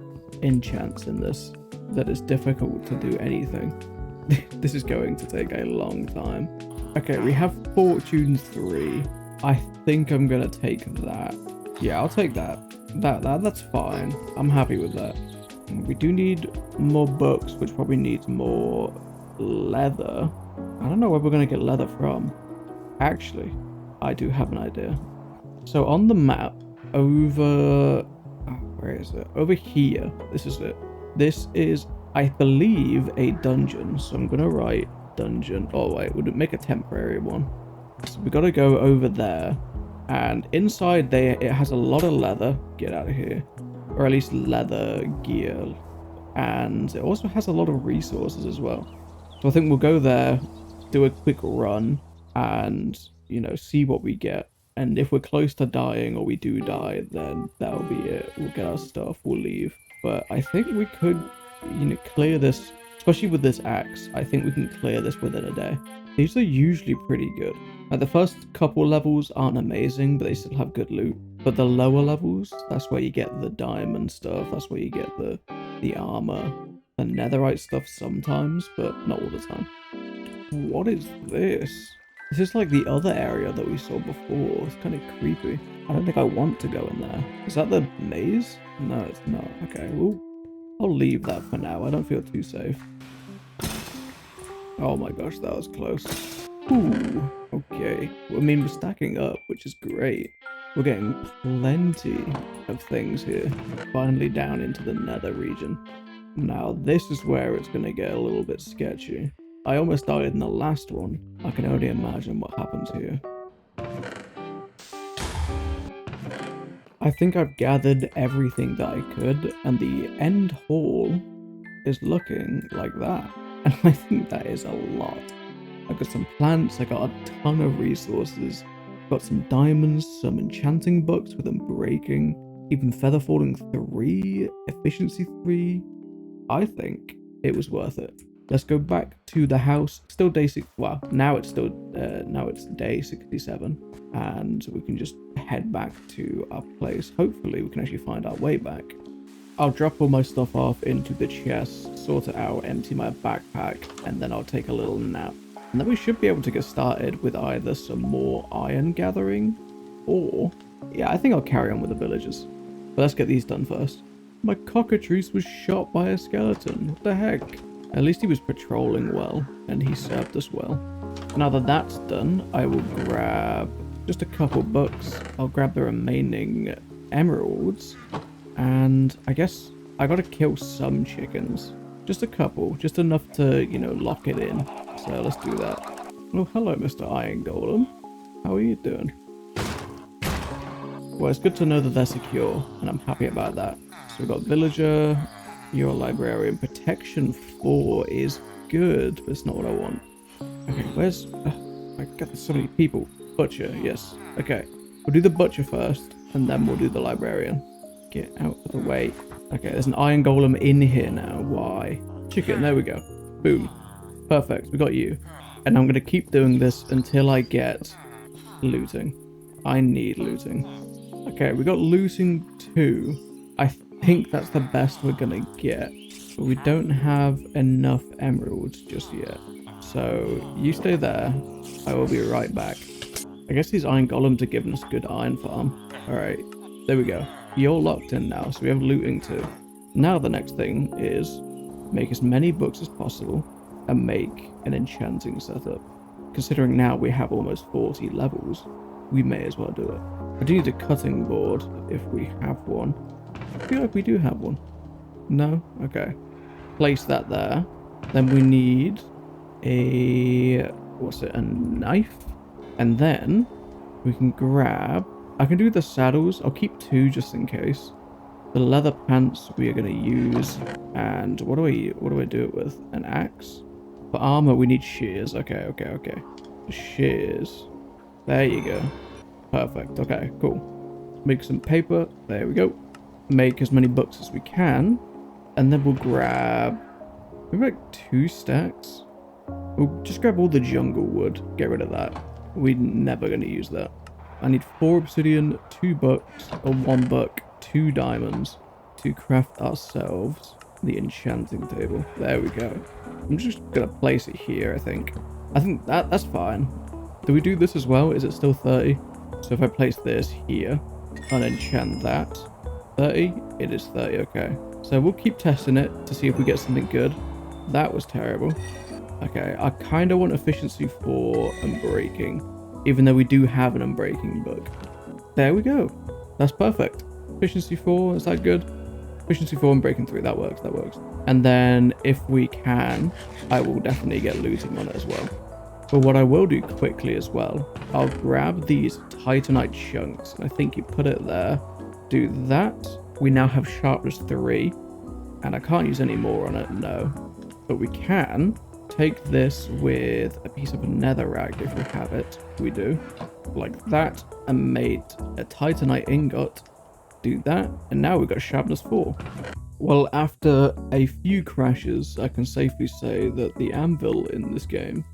enchants in this that it's difficult to do anything. This is going to take a long time. Okay, we have fortune 3. I think I'm gonna take that. Yeah, I'll take that. That's fine. I'm happy with that. We do need more books, which probably needs more leather. I don't know where we're gonna get leather from. Actually, I do have an idea. So on the map, over... where is it? Over here. This is it. This is, I believe, a dungeon. So I'm gonna write dungeon. Oh wait, we'll make a temporary one. So we gotta go over there. And inside there, it has a lot of leather. Get out of here. Or at least leather gear. And it also has a lot of resources as well. So I think we'll go there, do a quick run, and, you know, see what we get. And if we're close to dying or we do die, then that'll be it. We'll get our stuff, we'll leave. But I think we could, you know, clear this, especially with this axe. I think we can clear this within a day. These are usually pretty good. Like the first couple levels aren't amazing, but they still have good loot. But the lower levels, that's where you get the diamond stuff. That's where you get the armor, the netherite stuff sometimes, but not all the time. What is this? This is like the other area that we saw before. It's kind of creepy. I don't think I want to go in there. Is that the maze? No, it's not. Okay, well, I'll leave that for now. I don't feel too safe. Oh my gosh, that was close. Ooh, okay. Well, I mean, we're stacking up, which is great. We're getting plenty of things here. Finally down into the nether region. Now this is where it's going to get a little bit sketchy. I almost died in the last one. I can only imagine what happens here. I think I've gathered everything that I could, and the end hall is looking like that. And I think that is a lot. I got some plants, I got a ton of resources, got some diamonds, some enchanting books with them breaking, even feather falling 3, efficiency 3. I think it was worth it. Let's go back to the house. Still day 6. Well, now it's day 67, and we can just head back to our place. Hopefully, we can actually find our way back. I'll drop all my stuff off into the chest, sort it out, empty my backpack, and then I'll take a little nap. And then we should be able to get started with either some more iron gathering, or yeah, I think I'll carry on with the villagers. But let's get these done first. My cockatrice was shot by a skeleton. What the heck? At least he was patrolling well, and he served us well. Now that that's done, I will grab just a couple books. I'll grab the remaining emeralds, and I guess I gotta kill some chickens. Just a couple, just enough to, you know, lock it in. So let's do that. Oh, hello, Mr. Iron Golem. How are you doing? Well, it's good to know that they're secure, and I'm happy about that. So we've got villager, you're a librarian. Protection 4 is good, but it's not what I want. Okay, where's... I got so many people. Butcher, yes. Okay, we'll do the butcher first, and then we'll do the librarian. Get out of the way. Okay, there's an iron golem in here now. Why? Chicken, there we go. Boom. Perfect, we got you. And I'm going to keep doing this until I get looting. I need looting. Okay, we got looting 2. I think that's the best we're going to get. But we don't have enough emeralds just yet. So, you stay there. I will be right back. I guess these iron golems are giving us good iron farm. Alright, there we go. You're locked in now, so we have looting 2. Now the next thing is make as many books as possible and make an enchanting setup. Considering now we have almost 40 levels, we may as well do it. I do need a cutting board if we have one. I feel like we do have one. No? Okay. Place that there. Then we need a... what's it? A knife? And then we can grab... I can do the saddles. I'll keep 2 just in case. The leather pants we are going to use. And what do I do it with? An axe? For armor we need shears. Okay. Shears. There you go. Perfect. Okay, cool. Make some paper. There we go. Make as many books as we can. And then we'll grab... maybe like 2 stacks. We'll just grab all the jungle wood. Get rid of that. We're never going to use that. I need 4 obsidian, 2 books, or 1 book, 2 diamonds to craft ourselves the enchanting table. There we go. I'm just going to place it here, I think. I think that's fine. Do we do this as well? Is it still 30? So if I place this here and enchant that, 30? It is 30, okay. So we'll keep testing it to see if we get something good. That was terrible. Okay, I kind of want efficiency 4 and breaking, even though we do have an unbreaking book. There we go. That's perfect. Efficiency 4, is that good? Efficiency 4 and breaking 3, that works. And then if we can, I will definitely get looting on it as well. But what I will do quickly as well, I'll grab these titanite chunks. I think you put it there. Do that. We now have sharpness 3. And I can't use any more on it, no. But we can take this with a piece of netherrack if we have it. We do. Like that. And made a titanite ingot. Do that. And now we've got sharpness 4. Well, after a few crashes, I can safely say that the anvil in this game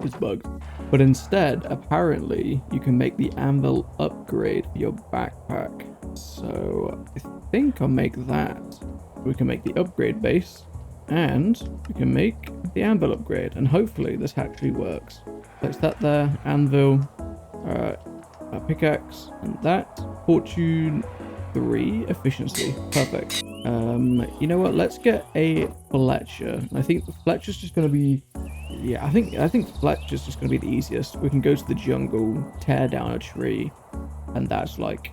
is bugged. But instead, apparently, you can make the anvil upgrade for your backpack. So I think I'll make that. We can make the upgrade base, and we can make the anvil upgrade, and hopefully this actually works. Place that there, anvil, a pickaxe, and that. Fortune 3, efficiency, perfect. You know what, let's get a Fletcher. I think the Fletcher's just going to be, yeah, I think Fletcher's just going to be the easiest. We can go to the jungle, tear down a tree, and that's like,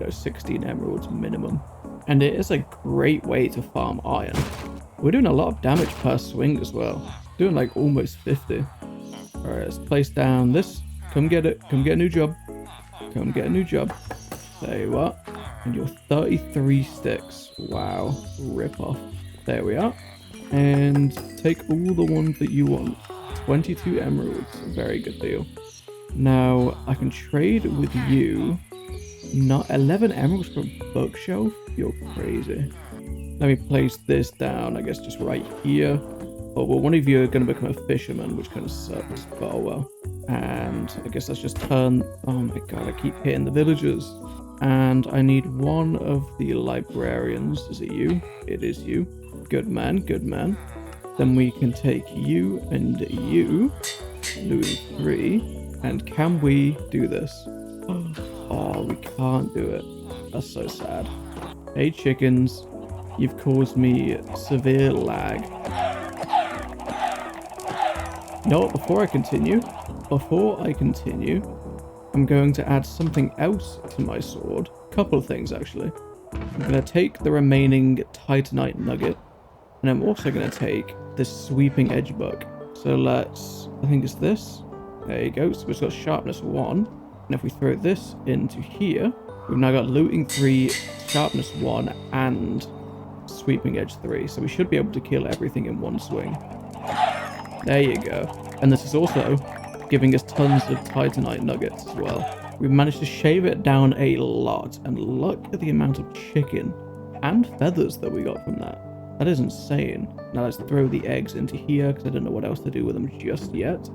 16 emeralds minimum. And it is a great way to farm iron. We're doing a lot of damage per swing as well. Doing like almost 50. Alright, let's place down this. Come get it. Come get a new job. Come get a new job. There you are. And you're 33 sticks. Wow. Rip off. There we are. And take all the ones that you want. 22 emeralds. Very good deal. Now, I can trade with you. Not 11 emeralds for a bookshelf? You're crazy. Let me place this down, I guess just right here. Oh, well, one of you are going to become a fisherman, which kind of sucks, but oh well. And I guess let's just turn... Oh my god, I keep hitting the villagers. And I need one of the librarians. Is it you? It is you. Good man, good man. Then we can take you and you. Doing 3. And can we do this? Oh, we can't do it. That's so sad. Hey, chickens. You've caused me severe lag. You know what? Before I continue, I'm going to add something else to my sword. A couple of things, actually. I'm going to take the remaining titanite nugget, and I'm also going to take this sweeping edge book. So let's... I think it's this. There you go. So it's got sharpness 1. And if we throw this into here, we've now got looting 3, sharpness 1, and sweeping edge 3. So we should be able to kill everything in one swing. There you go. And this is also giving us tons of titanite nuggets as well. We've managed to shave it down a lot. And look at the amount of chicken and feathers that we got from that. That is insane. Now let's throw the eggs into here because I don't know what else to do with them just yet.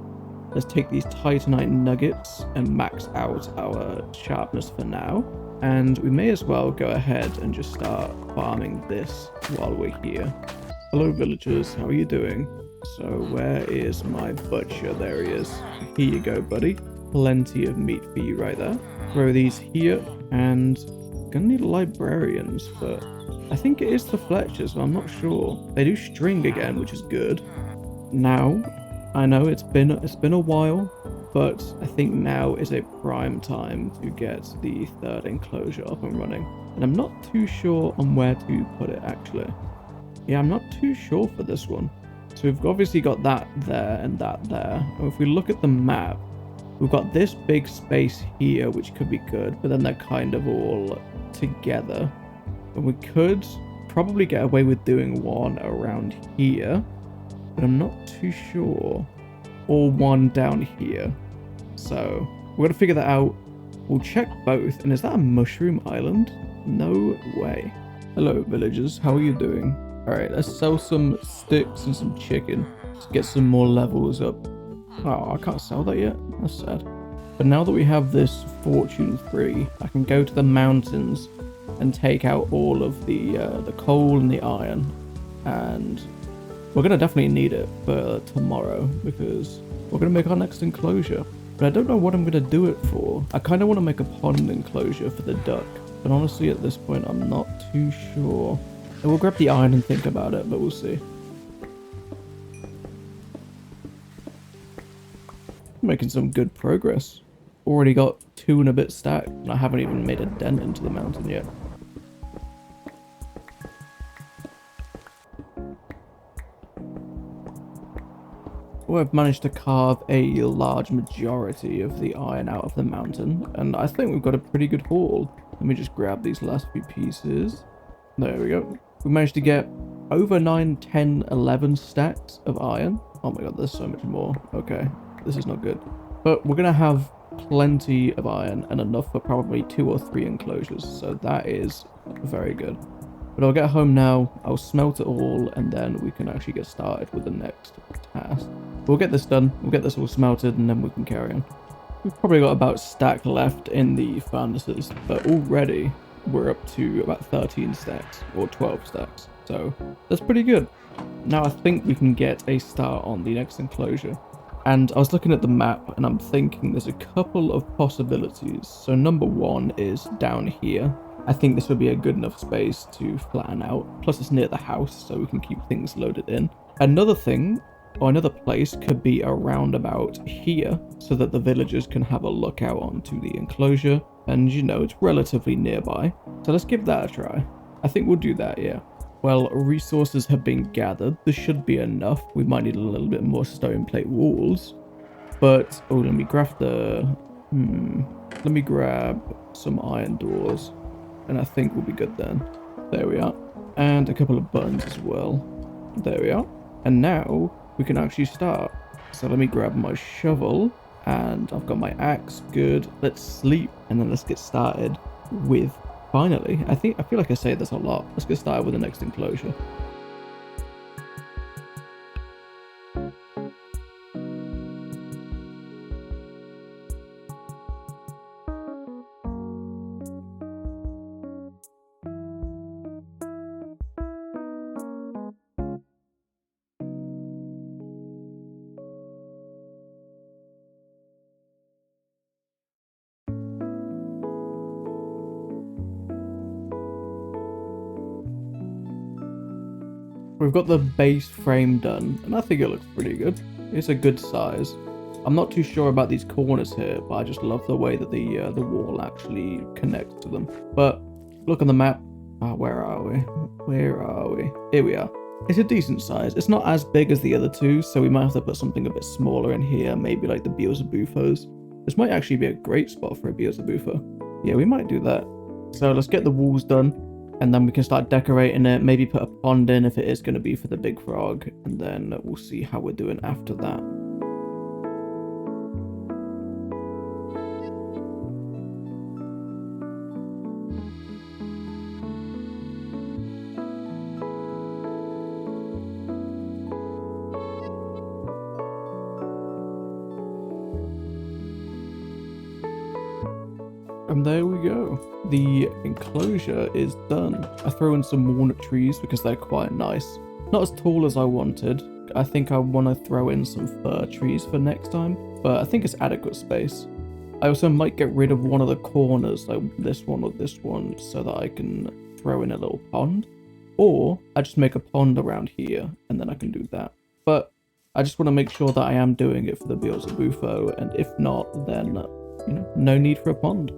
Let's take these titanite nuggets and max out our sharpness for now. And we may as well go ahead and just start farming this while we're here. Hello villagers, how are you doing? So where is my butcher? There he is. Here you go, buddy. Plenty of meat for you right there. Throw these here, and gonna need librarians, but I think it is the Fletchers, but I'm not sure. They do string again, which is good. Now, I know it's been a while, but I think now is a prime time to get the third enclosure up and running. And I'm not too sure on where to put it, actually. Yeah, I'm not too sure for this one. So we've obviously got that there and that there. And if we look at the map, we've got this big space here, which could be good, but then they're kind of all together. And we could probably get away with doing one around here, but I'm not too sure. Or one down here. So we're gonna figure that out. We'll check both. And is that a mushroom island? No way. Hello villagers, how are you doing? Alright, let's sell some sticks and some chicken to get some more levels up. Oh, I can't sell that yet. That's sad. But now that we have this fortune 3, I can go to the mountains and take out all of the coal and the iron. And we're going to definitely need it for tomorrow because we're going to make our next enclosure. But I don't know what I'm going to do it for. I kind of want to make a pond enclosure for the duck. But honestly, at this point, I'm not too sure. We'll grab the iron and think about it, but we'll see. Making some good progress. Already got 2 and a bit stacked, and I haven't even made a dent into the mountain yet. Well, I've managed to carve a large majority of the iron out of the mountain, and I think we've got a pretty good haul. Let me just grab these last few pieces. There we go. We managed to get over 9, 10, 11 stacks of iron. Oh my god, there's so much more. Okay, this is not good. But we're going to have plenty of iron and enough for probably 2 or 3 enclosures. So that is very good. But I'll get home now, I'll smelt it all, and then we can actually get started with the next task. We'll get this done, we'll get this all smelted, and then we can carry on. We've probably got about a stack left in the furnaces, but already we're up to about 13 stacks, or 12 stacks. So that's pretty good. Now I think we can get a start on the next enclosure. And I was looking at the map, and I'm thinking there's a couple of possibilities. So number 1 is down here. I think this would be a good enough space to flatten out. Plus it's near the house, so we can keep things loaded in. Another thing, or another place, could be around about here, so that the villagers can have a look out onto the enclosure. and you know, it's relatively nearby. So let's give that a try. I think we'll do that, yeah. Well, resources have been gathered. This should be enough. We might need a little bit more stone plate walls. But, oh, let me grab let me grab some iron doors. And I think we'll be good then. There we are. And a couple of buttons as well. There we are. And now we can actually start. So let me grab my shovel. And I've got my axe. Good. Let's sleep. And then let's get started with... Finally, I feel like I say this a lot. Let's get started with the next enclosure. We've got the base frame done, and I think it looks pretty good. It's a good size. I'm not too sure about these corners here, but I just love the way that the wall actually connects to them. But look on the map. Where are we? Where are we? Here we are. It's a decent size. It's not as big as the other two, so we might have to put something a bit smaller in here, maybe like the Beelzebufos. This might actually be a great spot for a Beelzebufo. Yeah, we might do that. So let's get the walls done. And then we can start decorating it, maybe put a pond in if it is going to be for the big frog. And then we'll see how we're doing after that. And there we go. The enclosure is done. I throw in some walnut trees because they're quite nice. Not as tall as I wanted. I think I want to throw in some fir trees for next time, but I think it's adequate space. I also might get rid of one of the corners, like this one or this one, so that I can throw in a little pond. Or I just make a pond around here, and then I can do that. But I just want to make sure that I am doing it for the Beelzebufo, and if not, then, you know, no need for a pond.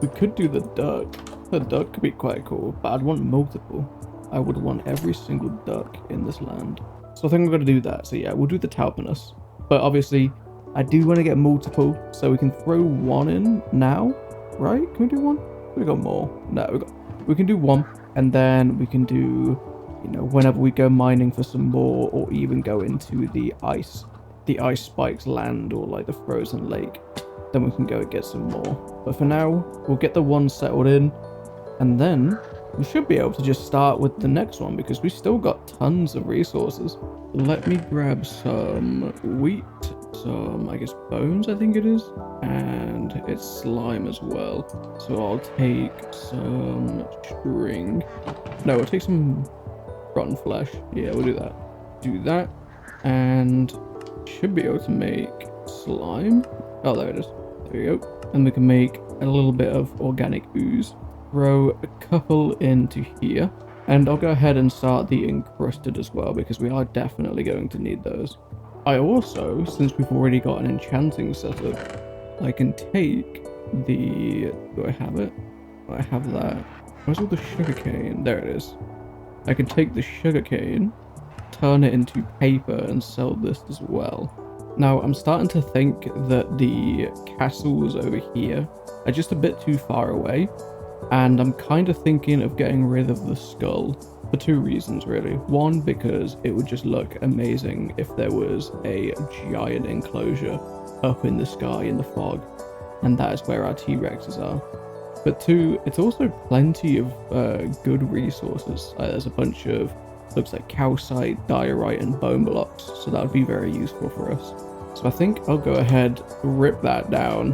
We could do the duck. The duck could be quite cool, but I'd want multiple. I would want every single duck in this land. So I think I'm going to do that. So yeah, we'll do the Taupanus. But obviously, I do want to get multiple, so we can throw one in now, right? Can we do one? We got more. No, we can do one, and then we can do, you know, whenever we go mining for some more, or even go into the ice spikes land, or like the frozen lake. Then we can go and get some more. But for now, we'll get the one settled in, and then we should be able to just start with the next one because we still got tons of resources. Let me grab some wheat, some, I guess, bones, I think it is, and it's slime as well. So I'll take some string. No, we'll take some rotten flesh. Yeah, we'll do that. Do that, and should be able to make slime. Oh, there it is. There we go. And we can make a little bit of organic ooze. Throw a couple into here. And I'll go ahead and start the encrusted as well, because we are definitely going to need those. I also, since we've already got an enchanting setup, I can take the... Do I have it? I have that. Where's all the sugarcane? There it is. I can take the sugarcane, turn it into paper, and sell this as well. Now, I'm starting to think that the castles over here are just a bit too far away, and I'm kind of thinking of getting rid of the skull for two reasons, really. One, because it would just look amazing if there was a giant enclosure up in the sky in the fog, and that is where our T-Rexes are. But two, it's also plenty of good resources. There's a bunch of, looks like calcite, diorite, and bone blocks, so that would be very useful for us. So I think I'll go ahead, rip that down,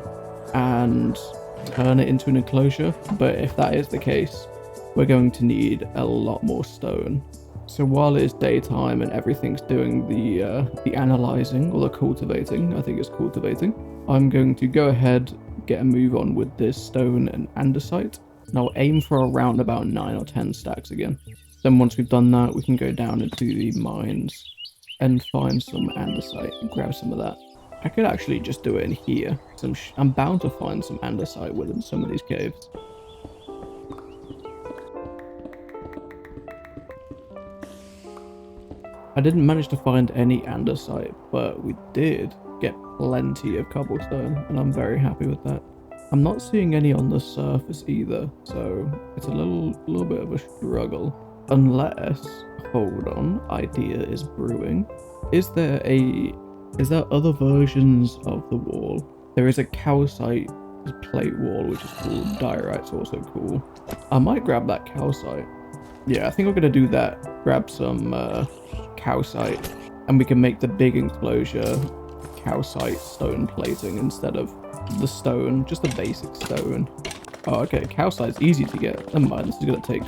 and turn it into an enclosure. But if that is the case, we're going to need a lot more stone. So while it is daytime and everything's doing the analyzing or the cultivating, I think it's cultivating, I'm going to go ahead, get a move on with this stone and andesite, and I'll aim for around about 9 or 10 stacks again. Then once we've done that, we can go down into the mines and find some andesite and grab some of that. I could actually just do it in here. I'm bound to find some andesite within some of these caves. I didn't manage to find any andesite, but we did get plenty of cobblestone, and I'm very happy with that. I'm not seeing any on the surface either, so it's a little bit of a struggle. Unless, hold on, idea is brewing. Is there other versions of the wall? There is a calcite plate wall, which is cool. Diorite's also cool. I might grab that calcite. Yeah, I think we're gonna do that. Grab some calcite, and we can make the big enclosure calcite stone plating instead of the stone, just the basic stone. Oh, okay, calcite's easy to get. Never mind, this is gonna take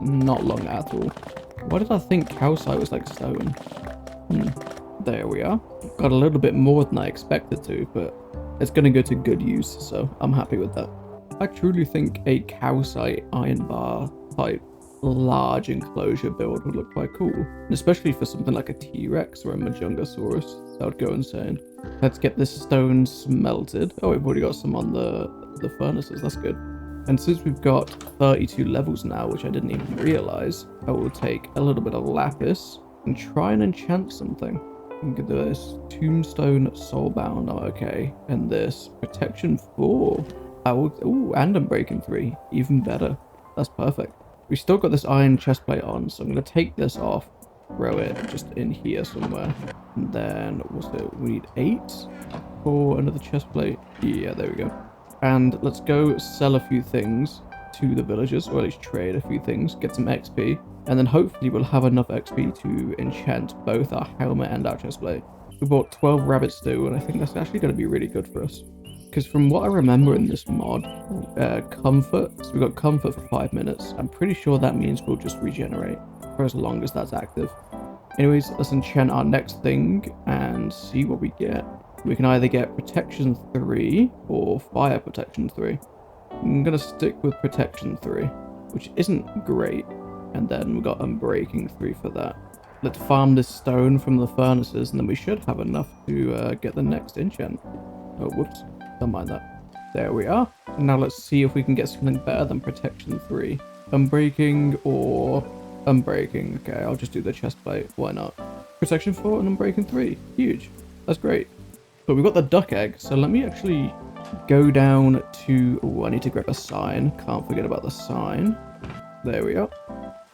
not long at all. Why did I think calcite was like stone? There we are. Got a little bit more than I expected to, but it's gonna go to good use, so I'm happy with that. I truly think a calcite iron bar type large enclosure build would look quite cool, and especially for something like a T-Rex or a Majungasaurus, that would go insane. Let's get this stone smelted. Oh, we've already got some on the furnaces, that's good. And since we've got 32 levels now, which I didn't even realize, I will take a little bit of lapis and try and enchant something. We can do this tombstone soulbound, oh, okay, and this protection 4. Ooh, and unbreaking 3, even better. That's perfect. We still got this iron chest plate on, so I'm going to take this off, throw it just in here somewhere. And then, what's it? We need 8 for another chest plate. Yeah, there we go. And let's go sell a few things to the villagers, or at least trade a few things, get some XP. And then hopefully we'll have enough XP to enchant both our helmet and our chest plate. We bought 12 rabbit stew, and I think that's actually going to be really good for us. Because from what I remember in this mod, comfort, so we've got comfort for 5 minutes. I'm pretty sure that means we'll just regenerate for as long as that's active. Anyways, let's enchant our next thing and see what we get. We can either get protection 3 or fire protection 3. I'm going to stick with protection 3, which isn't great. And then we've got unbreaking 3 for that. Let's farm this stone from the furnaces, and then we should have enough to get the next enchant. Oh, whoops. Don't mind that. There we are. And now let's see if we can get something better than protection 3. Unbreaking or unbreaking. Okay, I'll just do the chest plate. Why not? Protection 4 and unbreaking 3. Huge. That's great. But we've got the duck egg, so let me actually go down to... Oh, I need to grab a sign. Can't forget about the sign. There we are.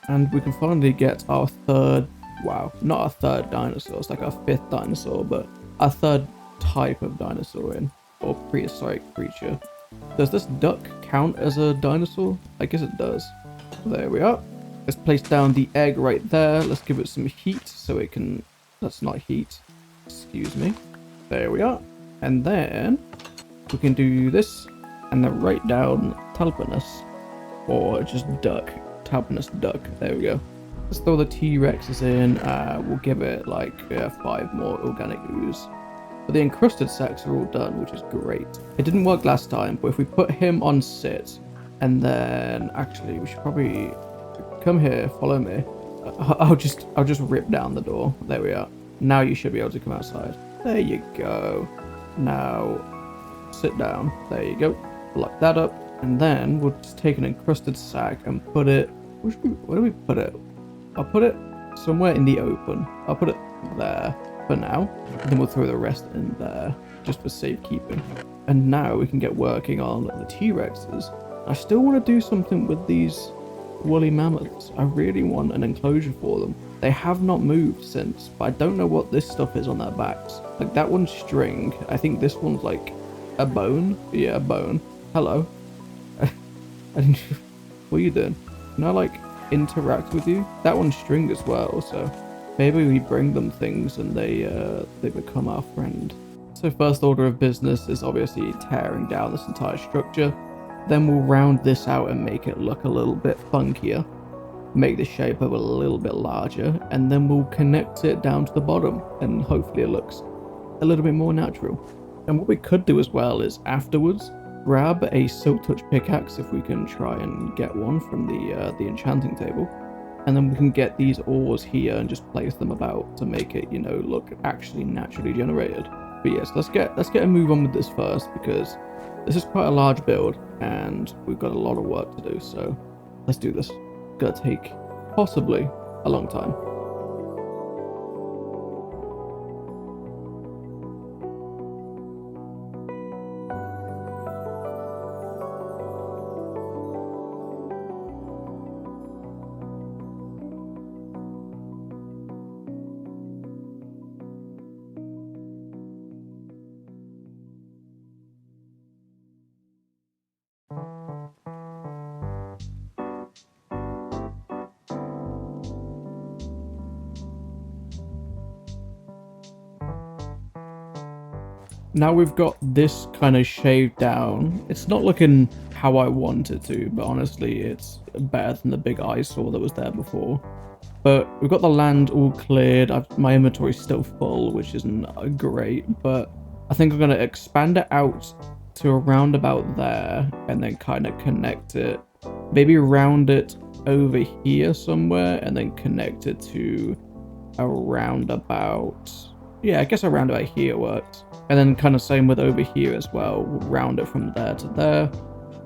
And we can finally get our third... Wow, not our third dinosaur. It's like our 5th dinosaur, but our 3rd type of dinosaur in. Or prehistoric creature. Does this duck count as a dinosaur? I guess it does. There we are. Let's place down the egg right there. Let's give it some heat so it can... That's not heat. Excuse me. There we are. And then we can do this and then write down Talponus. Or just duck. Talponus duck. There we go. Let's throw the T-Rexes in. We'll give it like 5 more organic ooze. But the encrusted sacks are all done, which is great. It didn't work last time, but if we put him on sit, and then actually we should probably come here, follow me. I'll just rip down the door. There we are. Now you should be able to come outside. There you go. Now sit down. There you go. Lock that up, and then we'll just take an encrusted sack and put it. Where do we put it? I'll put it somewhere in the open. I'll put it there. For now, and then we'll throw the rest in there just for safekeeping. And now we can get working on the T-Rexes. I still want to do something with these woolly mammoths. I really want an enclosure for them. They have not moved since, but I don't know what this stuff is on their backs. Like that one's string. I think this one's like a bone. Yeah, a bone. Hello. What are you doing? Can I like interact with you? That one's string as well, so maybe we bring them things and they become our friend. So first order of business is obviously tearing down this entire structure. Then we'll round this out and make it look a little bit funkier. Make the shape of it a little bit larger. And then we'll connect it down to the bottom. And hopefully it looks a little bit more natural. And what we could do as well is afterwards, grab a silk touch pickaxe if we can try and get one from the enchanting table. And then we can get these ores here and just place them about to make it, you know, look actually naturally generated. But yes, let's get a move on with this first, because this is quite a large build and we've got a lot of work to do. So let's do this. It's gonna take possibly a long time. Now we've got this kind of shaved down. It's not looking how I want it to, but honestly, it's better than the big eyesore that was there before. But we've got the land all cleared. My inventory's still full, which isn't great, but I think I'm going to expand it out to around about there and then kind of connect it. Maybe round it over here somewhere and then connect it to around about... Yeah, I guess around about here works. And then kind of same with over here as well. We'll round it from there to there.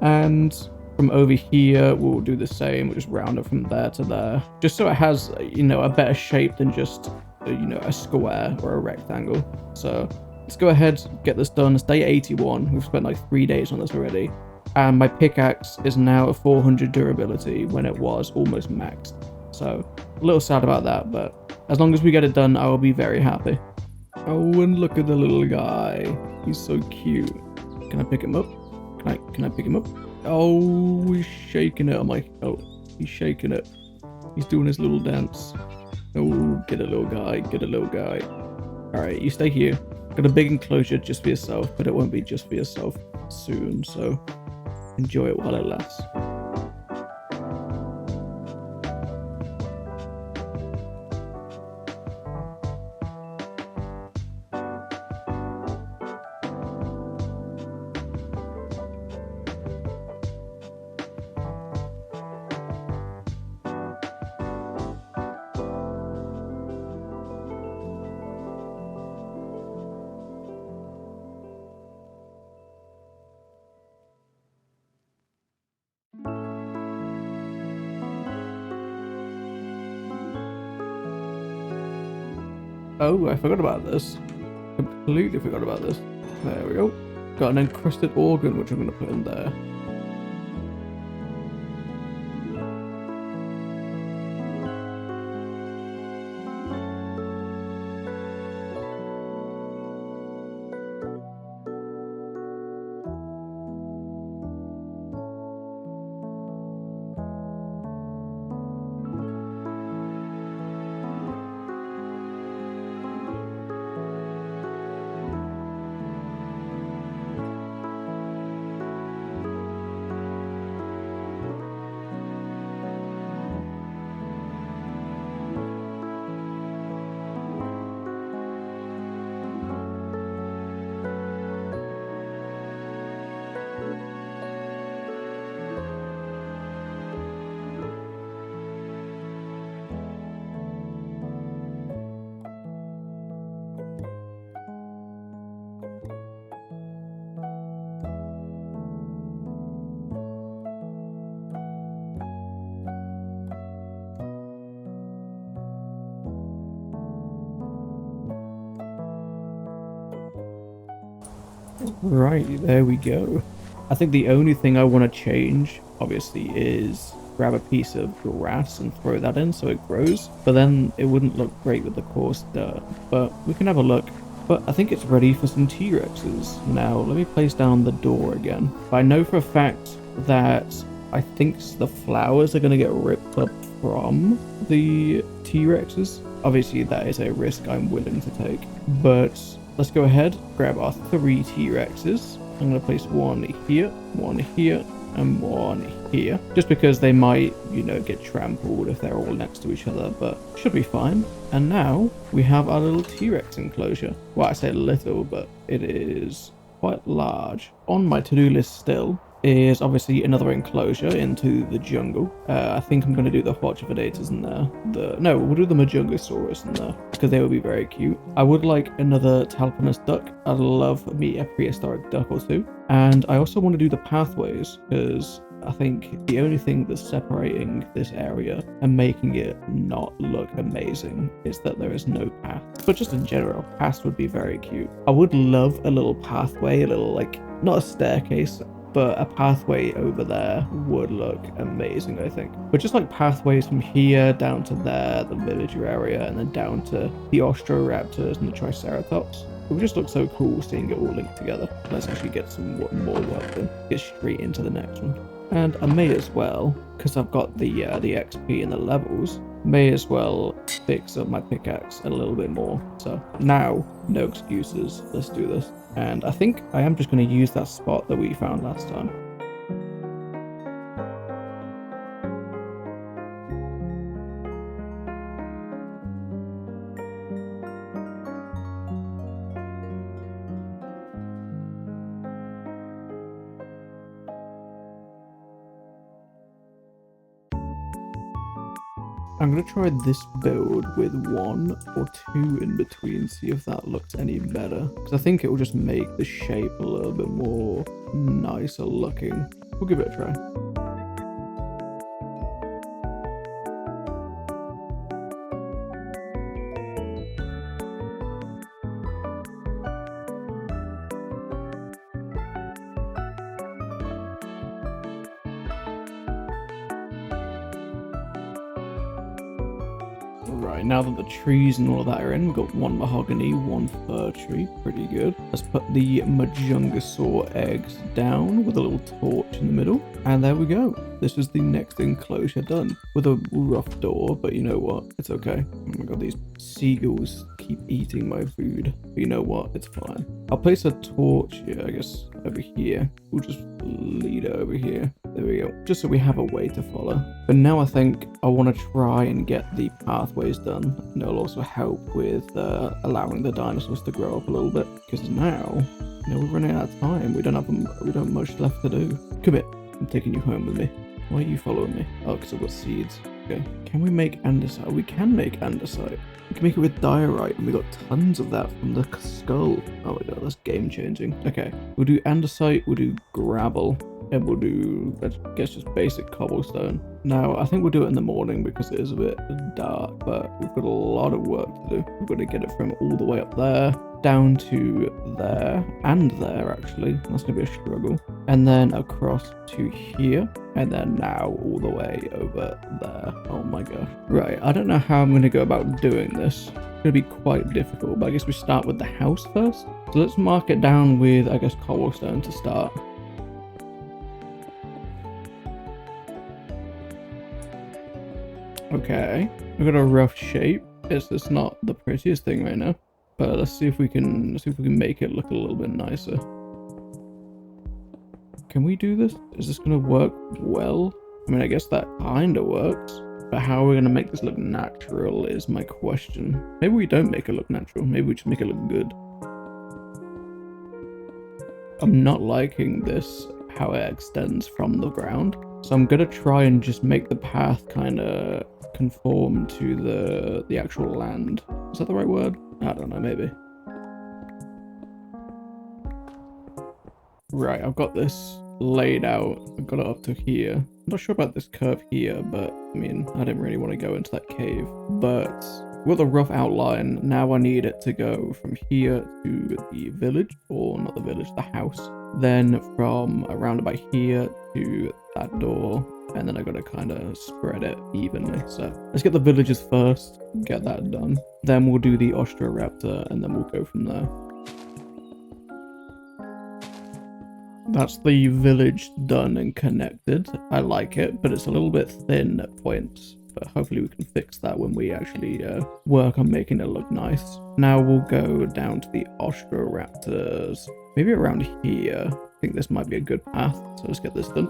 And from over here, we'll do the same. We'll just round it from there to there. Just so it has, you know, a better shape than just, you know, a square or a rectangle. So let's go ahead, get this done. It's day 81. We've spent like 3 days on this already. And my pickaxe is now at 400 durability when it was almost maxed. So a little sad about that, but as long as we get it done, I will be very happy. Oh, and look at the little guy. He's so cute. Can I pick him up? Can I pick him up? Oh, he's shaking it. I'm like, oh, he's shaking it. He's doing his little dance. Oh, get a little guy. Get a little guy. All right, you stay here. Got a big enclosure just for yourself, but it won't be just for yourself soon. So enjoy it while it lasts. Oh, I forgot about this. Completely forgot about this. There we go. Got an encrusted organ, which I'm going to put in there. Right, there we go. I think the only thing I want to change, obviously, is grab a piece of grass and throw that in so it grows. But then it wouldn't look great with the coarse dirt. But we can have a look. But I think it's ready for some T-Rexes. Now, let me place down the door again. But I know for a fact that I think the flowers are going to get ripped up from the T-Rexes. Obviously, that is a risk I'm willing to take. But let's go ahead, grab our 3 T-Rexes. I'm going to place one here, and one here. Just because they might, you know, get trampled if they're all next to each other, but should be fine. And now we have our little T-Rex enclosure. Well, I say little, but it is quite large. On my to-do list still is obviously another enclosure into the jungle. I think I'm going to do the Quadrividators in there. No, we'll do the Majungasaurus in there because they will be very cute. I would like another Talponus duck. I'd love me a prehistoric duck or two. And I also want to do the pathways because I think the only thing that's separating this area and making it not look amazing is that there is no path. But just in general, paths would be very cute. I would love a little pathway, a little like, not a staircase, but a pathway over there would look amazing, I think. But just like pathways from here down to there, the villager area, and then down to the Ostroraptors and the Triceratops. It would just look so cool seeing it all linked together. Let's actually get some more work done. Get straight into the next one. And I may as well, because I've got the XP and the levels, may as well fix up my pickaxe a little bit more. So now, no excuses, let's do this. And I think I am just going to use that spot that we found last time. I'm going to try this build with 1 or 2 in between, see if that looks any better. Because I think it will just make the shape a little bit more nicer looking. We'll give it a try. Right, now that the trees and all of that are in, we've got 1 mahogany, 1 fir tree, pretty good. Let's put the Majungasaur eggs down with a little torch in the middle, and there we go. This is the next enclosure done, with a rough door, but you know what, it's okay. Oh my god, these seagulls keep eating my food, but you know what, it's fine. I'll place a torch here, I guess, over here. We'll just lead it over here. There we go, just so we have a way to follow. But now I think I want to try and get the pathways done, and it'll also help with allowing the dinosaurs to grow up a little bit, because now, we're running out of time. We don't have much left to do. Come here, I'm taking you home with me. Why are you following me? Oh, because I've got seeds. Okay, can we make andesite? We can make andesite. We can make it with diorite, and we got tons of that from the skull. Oh my god, that's game changing. Okay, we'll do andesite, we'll do gravel, and we'll do, I guess, just basic cobblestone. Now, I think we'll do it in the morning because it is a bit dark, but we've got a lot of work to do. We've got to get it from all the way up there, down to there, and there, actually. That's going to be a struggle. And then across to here, and then now all the way over there. Oh my gosh. Right, I don't know how I'm going to go about doing this. It's going to be quite difficult, but I guess we start with the house first. So let's mark it down with, I guess, cobblestone to start. Okay, we've got a rough shape. It's not the prettiest thing right now, but let's see if we can make it look a little bit nicer. Can we do this? Is this gonna work well? I mean, I guess that kinda works, but how are we gonna make this look natural is my question. Maybe we don't make it look natural. Maybe we just make it look good. I'm not liking this, how it extends from the ground. So I'm gonna try and just make the path kind of conform to the actual land. Is that the right word? I don't know, maybe. Right, I've got this laid out. I've got it up to here. I'm not sure about this curve here, but I mean, I didn't really want to go into that cave. But with a rough outline, now I need it to go from here to the village, or not the village, the house. Then from around about here to that door, and then I gotta kind of spread it evenly. So let's get the villages first, get that done. Then we'll do the Ostroraptor, and then we'll go from there. That's the village done and connected. I like it, but it's a little bit thin at points. But hopefully we can fix that when we actually work on making it look nice. Now we'll go down to the Ostroraptors. Maybe around here. I think this might be a good path, so let's get this done.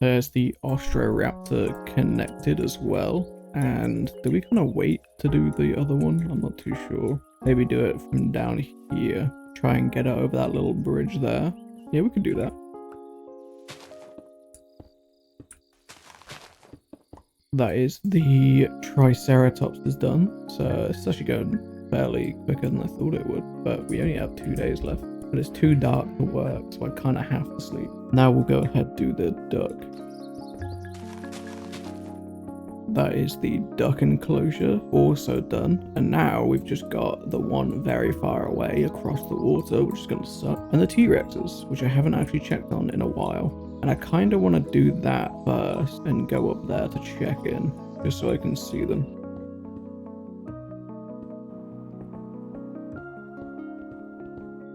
There's the Ostroraptor connected as well. And do we kind of wait to do the other one? I'm not too sure. Maybe do it from down here. try and get it over that little bridge there. Yeah, we could do that. That is the Triceratops is done. So it's actually going fairly quicker than I thought it would. But we only have 2 days left. But it's too dark to work, so I kind of have to sleep. Now we'll go ahead and do the duck. That is the duck enclosure also done. And now we've just got the one very far away across the water, which is going to suck. And the T-Rexes, which I haven't actually checked on in a while. And I kind of want to do that first and go up there to check in, just so I can see them.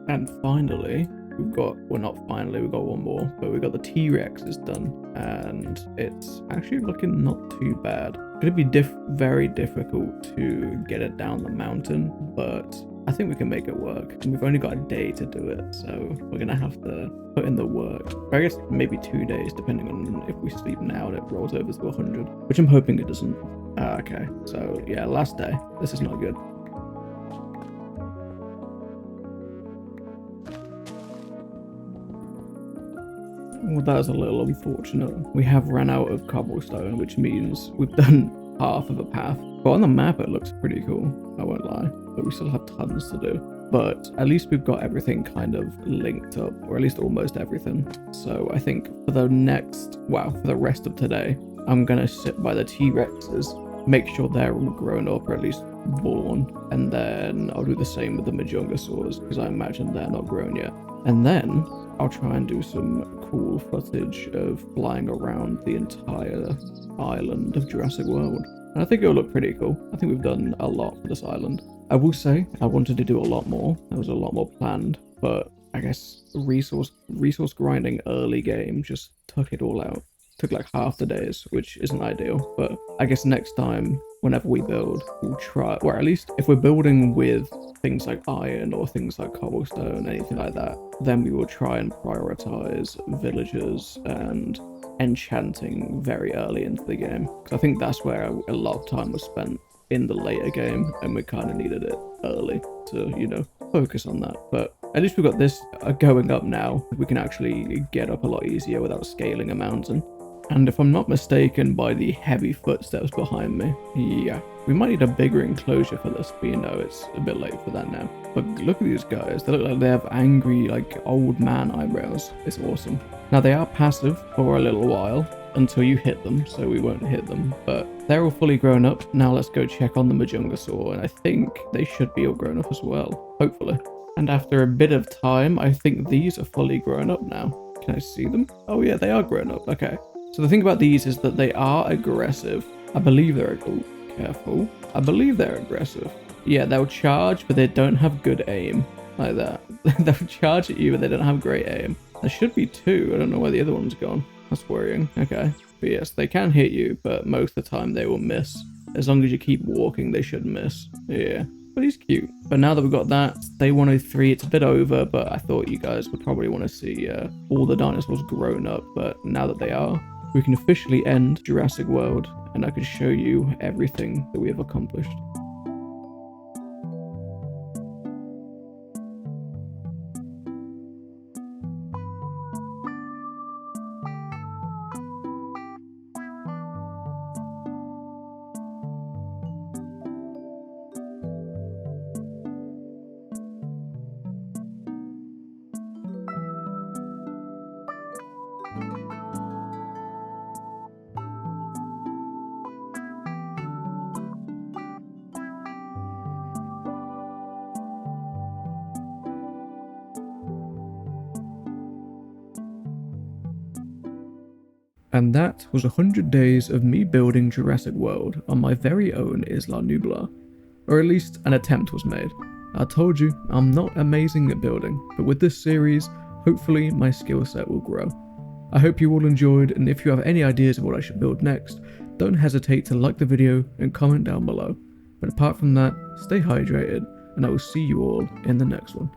And finally, we've got, well not finally, we've got one more, but we've got the T-Rexes done, and it's actually looking not too bad. It's going to be very difficult to get it down the mountain, but I think we can make it work. And we've only got a day to do it, so we're going to have to put in the work. Or I guess maybe 2 days, depending on if we sleep now and it rolls over to 100, which I'm hoping it doesn't. Okay, so yeah, last day. This is not good. Well, that is a little unfortunate. We have ran out of cobblestone, which means we've done half of a path. But on the map, it looks pretty cool, I won't lie. But we still have tons to do. But at least we've got everything kind of linked up, or at least almost everything. So I think for the next, well, for the rest of today, I'm going to sit by the T-Rexes, make sure they're all grown up, or at least born. And then I'll do the same with the Majungasaurs, because I imagine they're not grown yet. And then I'll try and do some cool footage of flying around the entire island of Jurassic World. And I think it'll look pretty cool. I think we've done a lot for this island. I will say I wanted to do a lot more. There was a lot more planned, but I guess resource grinding early game just took it all out. Took like half the days, which isn't ideal, but I guess next time, whenever we build, we'll try, or at least if we're building with things like iron or things like cobblestone, anything like that, then we will try and prioritize villagers and enchanting very early into the game. Because I think that's where a lot of time was spent in the later game, and we kind of needed it early to, you know, focus on that. But at least we've got this going up now. We can actually get up a lot easier without scaling a mountain. And if I'm not mistaken by the heavy footsteps behind me, yeah, we might need a bigger enclosure for this, but you know, it's a bit late for that now. But look at these guys, they look like they have angry, like, old man eyebrows. It's awesome. Now, they are passive for a little while, until you hit them, so we won't hit them, but they're all fully grown up. Now let's go check on the Majungasaur, and I think they should be all grown up as well, hopefully. And after a bit of time, I think these are fully grown up now. Can I see them? Oh yeah, they are grown up, okay. So the thing about these is that they are aggressive. I believe they're, oh, careful. I believe they're aggressive. Yeah, they'll charge, but they don't have good aim, like that. They'll charge at you, but they don't have great aim. There should be 2, I don't know where the other one's gone. That's worrying. Okay. But yes, they can hit you, but most of the time they will miss. As long as you keep walking, they should miss. Yeah. But he's cute. But now that we've got that, day 103, it's a bit over, but I thought you guys would probably want to see all the dinosaurs grown up. But now that they are, we can officially end Jurassic World, and I can show you everything that we have accomplished. And that was 100 days of me building Jurassic World on my very own Isla Nublar. Or at least an attempt was made. I told you, I'm not amazing at building, but with this series, hopefully my skill set will grow. I hope you all enjoyed, and if you have any ideas of what I should build next, don't hesitate to like the video and comment down below. But apart from that, stay hydrated, and I will see you all in the next one.